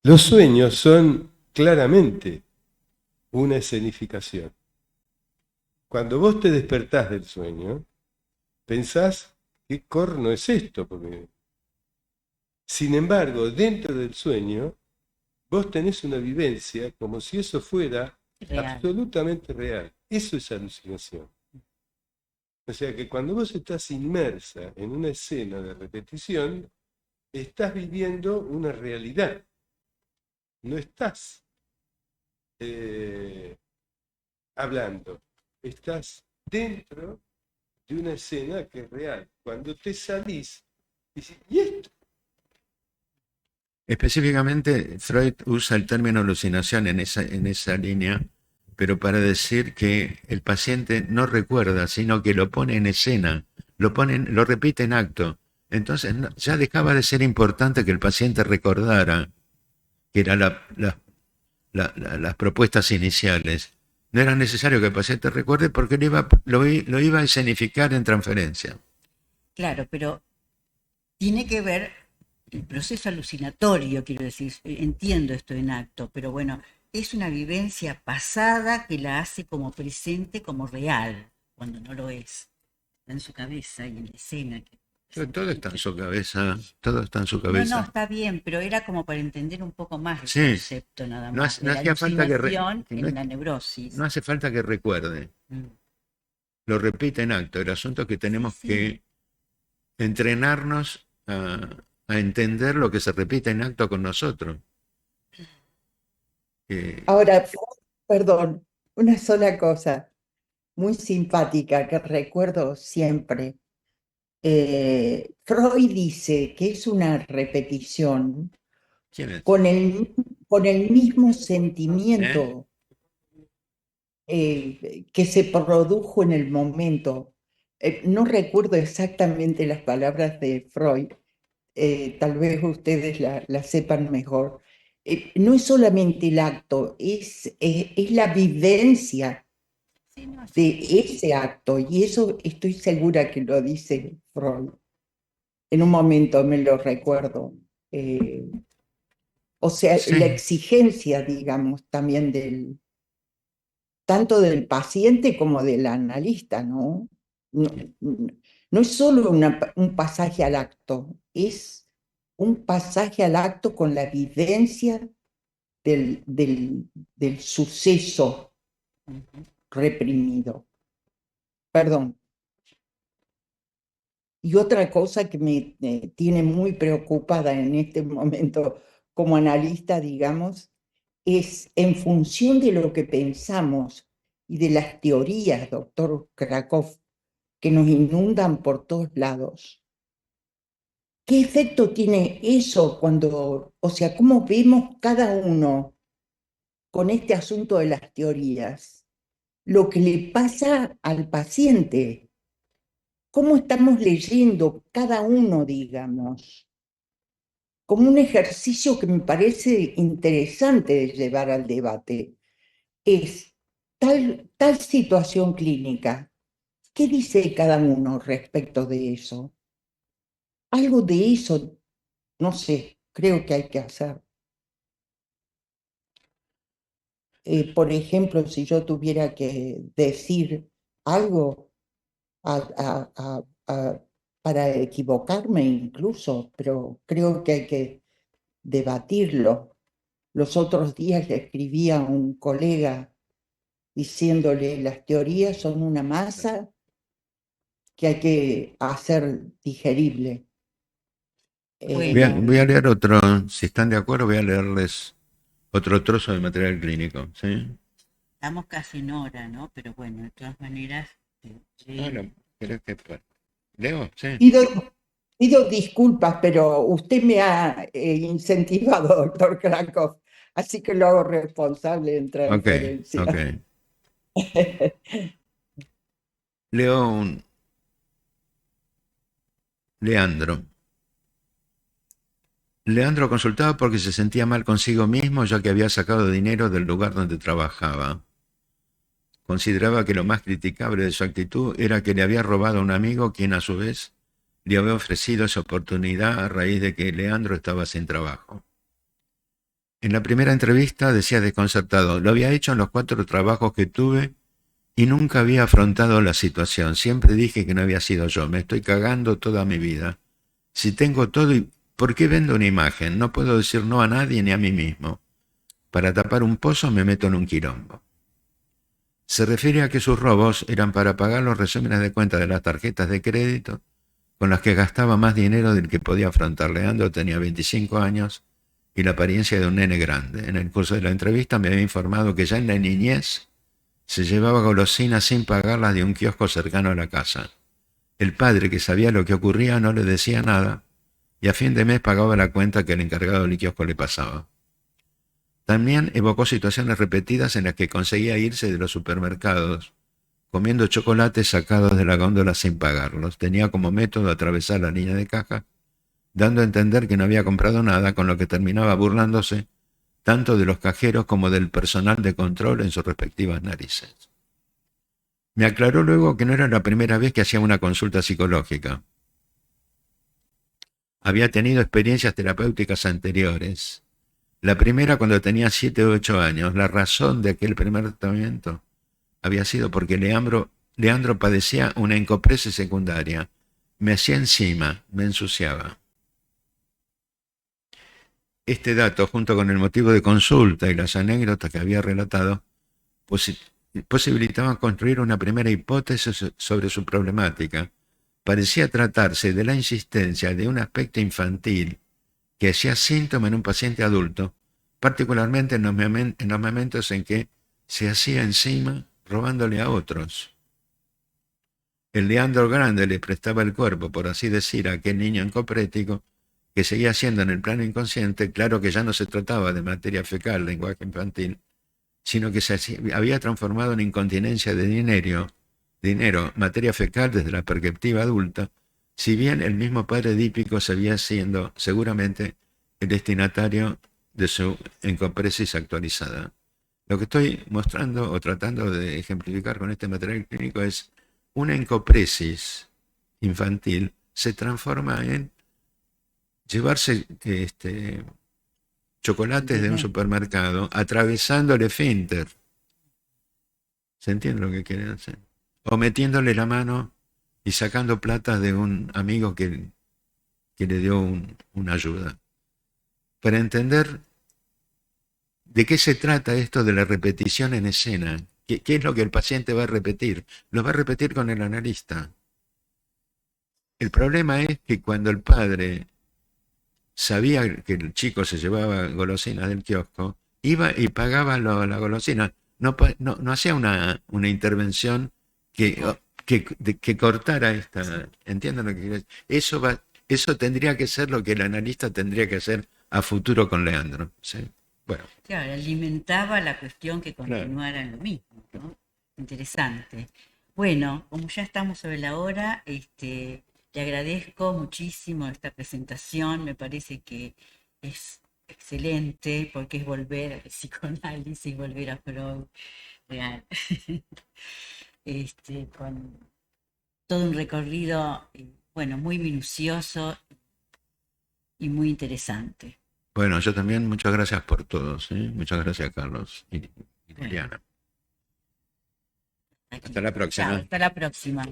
S4: Los sueños son claramente una escenificación. Cuando vos te despertás del sueño, pensás, ¿qué corno es esto? Porque, sin embargo, dentro del sueño, vos tenés una vivencia como si eso fuera
S2: Real.
S4: absolutamente real. Eso es alucinación. O sea que cuando vos estás inmersa en una escena de repetición, estás viviendo una realidad. No estás hablando, estás dentro de una escena que es real. Cuando te salís, dices, ¿y esto?
S1: Específicamente, Freud usa el término alucinación en esa línea, pero para decir que el paciente no recuerda, sino que lo pone en escena, lo repite en acto. Entonces ya dejaba de ser importante que el paciente recordara, que eran las propuestas iniciales. No era necesario que el paciente recuerde porque lo iba a escenificar en transferencia.
S2: Claro, pero tiene que ver el proceso alucinatorio, quiero decir, entiendo esto en acto, pero bueno, es una vivencia pasada que la hace como presente, como real, cuando no lo es. Está en su cabeza y en la escena.
S1: Todo está en su cabeza, todo está en su
S2: No,
S1: cabeza.
S2: está bien, pero era como para entender un poco más el
S1: Sí.
S2: concepto nada
S1: No,
S2: más,
S1: no
S2: de la
S1: hacía falta que
S2: alucinación
S1: no,
S2: en la neurosis.
S1: no hace falta que recuerde.
S2: Mm.
S1: Lo repite en acto. El asunto es que tenemos
S2: Sí.
S1: que entrenarnos a entender lo que se repite en acto con nosotros.
S5: Ahora, perdón, una sola cosa muy simpática que recuerdo siempre. Freud dice que es una repetición
S1: ¿Quién es?
S5: con el mismo sentimiento que se produjo en el momento. No recuerdo exactamente las palabras de Freud, tal vez ustedes la sepan mejor. No es solamente el acto, es la vivencia
S2: Sí, no,
S5: de ese acto, y eso estoy segura que lo dice Freud. En un momento me lo recuerdo. O sea,
S1: Sí.
S5: la exigencia, digamos, también tanto del paciente como del analista, ¿no? No, no es solo un pasaje al acto, es un pasaje al acto con la vivencia del suceso reprimido. Perdón. Y otra cosa que me tiene muy preocupada en este momento como analista, digamos, es en función de lo que pensamos y de las teorías, doctor Krakow, que nos inundan por todos lados. ¿Qué efecto tiene eso cuando, o sea, cómo vemos cada uno con este asunto de las teorías? Lo que le pasa al paciente. ¿Cómo estamos leyendo cada uno, digamos? Como un ejercicio que me parece interesante de llevar al debate. Es tal situación clínica. ¿Qué dice cada uno respecto de eso? Algo de eso, no sé, creo que hay que hacer. Por ejemplo, si yo tuviera que decir algo para equivocarme incluso, pero creo que hay que debatirlo. Los otros días le escribí a un colega diciéndole las teorías son una masa que hay que hacer digerible.
S2: Bueno.
S1: Voy a leer otro, si están de acuerdo, voy a leerles otro trozo de material clínico. ¿Sí?
S2: Estamos casi en hora, ¿no? Pero bueno, de todas maneras.
S1: Creo que leo, sí.
S5: Pido disculpas, pero usted me ha incentivado, doctor Krakow, así que lo hago responsable en transferencia.
S1: Ok. Leo un Leandro. Leandro consultaba porque se sentía mal consigo mismo ya que había sacado dinero del lugar donde trabajaba. Consideraba que lo más criticable de su actitud era que le había robado a un amigo quien a su vez le había ofrecido esa oportunidad a raíz de que Leandro estaba sin trabajo. En la primera entrevista decía desconcertado, lo había hecho en los 4 trabajos que tuve y nunca había afrontado la situación. Siempre dije que no había sido yo, me estoy cagando toda mi vida. Si tengo todo, ¿por qué vendo una imagen? No puedo decir no a nadie ni a mí mismo. Para tapar un pozo me meto en un quilombo. Se refiere a que sus robos eran para pagar los resúmenes de cuenta de las tarjetas de crédito con las que gastaba más dinero del que podía afrontar. Leandro tenía 25 años y la apariencia de un nene grande. En el curso de la entrevista me había informado que ya en la niñez se llevaba golosinas sin pagarlas de un kiosco cercano a la casa. El padre, que sabía lo que ocurría, no le decía nada y a fin de mes pagaba la cuenta que el encargado del kiosco le pasaba. También evocó situaciones repetidas en las que conseguía irse de los supermercados, comiendo chocolates sacados de la góndola sin pagarlos. Tenía como método atravesar la línea de caja, dando a entender que no había comprado nada, con lo que terminaba burlándose tanto de los cajeros como del personal de control en sus respectivas narices. Me aclaró luego que no era la primera vez que hacía una consulta psicológica. Había tenido experiencias terapéuticas anteriores. La primera cuando tenía 7 u 8 años. La razón de aquel primer tratamiento había sido porque Leandro padecía una encopresis secundaria. Me hacía encima, me ensuciaba. Este dato, junto con el motivo de consulta y las anécdotas que había relatado, posibilitaban construir una primera hipótesis sobre su problemática. Parecía tratarse de la insistencia de un aspecto infantil que hacía síntoma en un paciente adulto, particularmente en los momentos en que se hacía encima robándole a otros. El Leandro grande le prestaba el cuerpo, por así decir, a aquel niño encoprético que seguía siendo en el plano inconsciente. Claro que ya no se trataba de materia fecal, lenguaje infantil, sino que se había transformado en incontinencia de dinero, materia fecal desde la perspectiva adulta, si bien el mismo padre edípico seguía siendo seguramente el destinatario de su encopresis actualizada. Lo que estoy mostrando o tratando de ejemplificar con este material clínico es una encopresis infantil se transforma en llevarse chocolates de un supermercado atravesando el esfínter. ¿Se entiende lo que quieren hacer? O metiéndole la mano y sacando plata de un amigo que le dio una ayuda. Para entender de qué se trata esto de la repetición en escena, ¿qué es lo que el paciente va a repetir? Lo va a repetir con el analista. El problema es que cuando el padre sabía que el chico se llevaba golosinas del kiosco, iba y pagaba la golosina. No hacía una intervención que cortara esta. ¿Entienden lo que quiero decir? Eso tendría que ser lo que el analista tendría que hacer a futuro con Leandro. ¿Sí? Bueno.
S2: Claro, alimentaba la cuestión que continuara en lo mismo, ¿no? Interesante. Bueno, como ya estamos sobre la hora, le agradezco muchísimo esta presentación. Me parece que es excelente porque es volver al psicoanálisis, volver a Freud real. Con todo un recorrido, bueno, muy minucioso y muy interesante.
S1: Bueno, yo también, muchas gracias por todo, ¿sí? Muchas gracias, Carlos y Liliana. Hasta la próxima.
S2: Chao, hasta la próxima.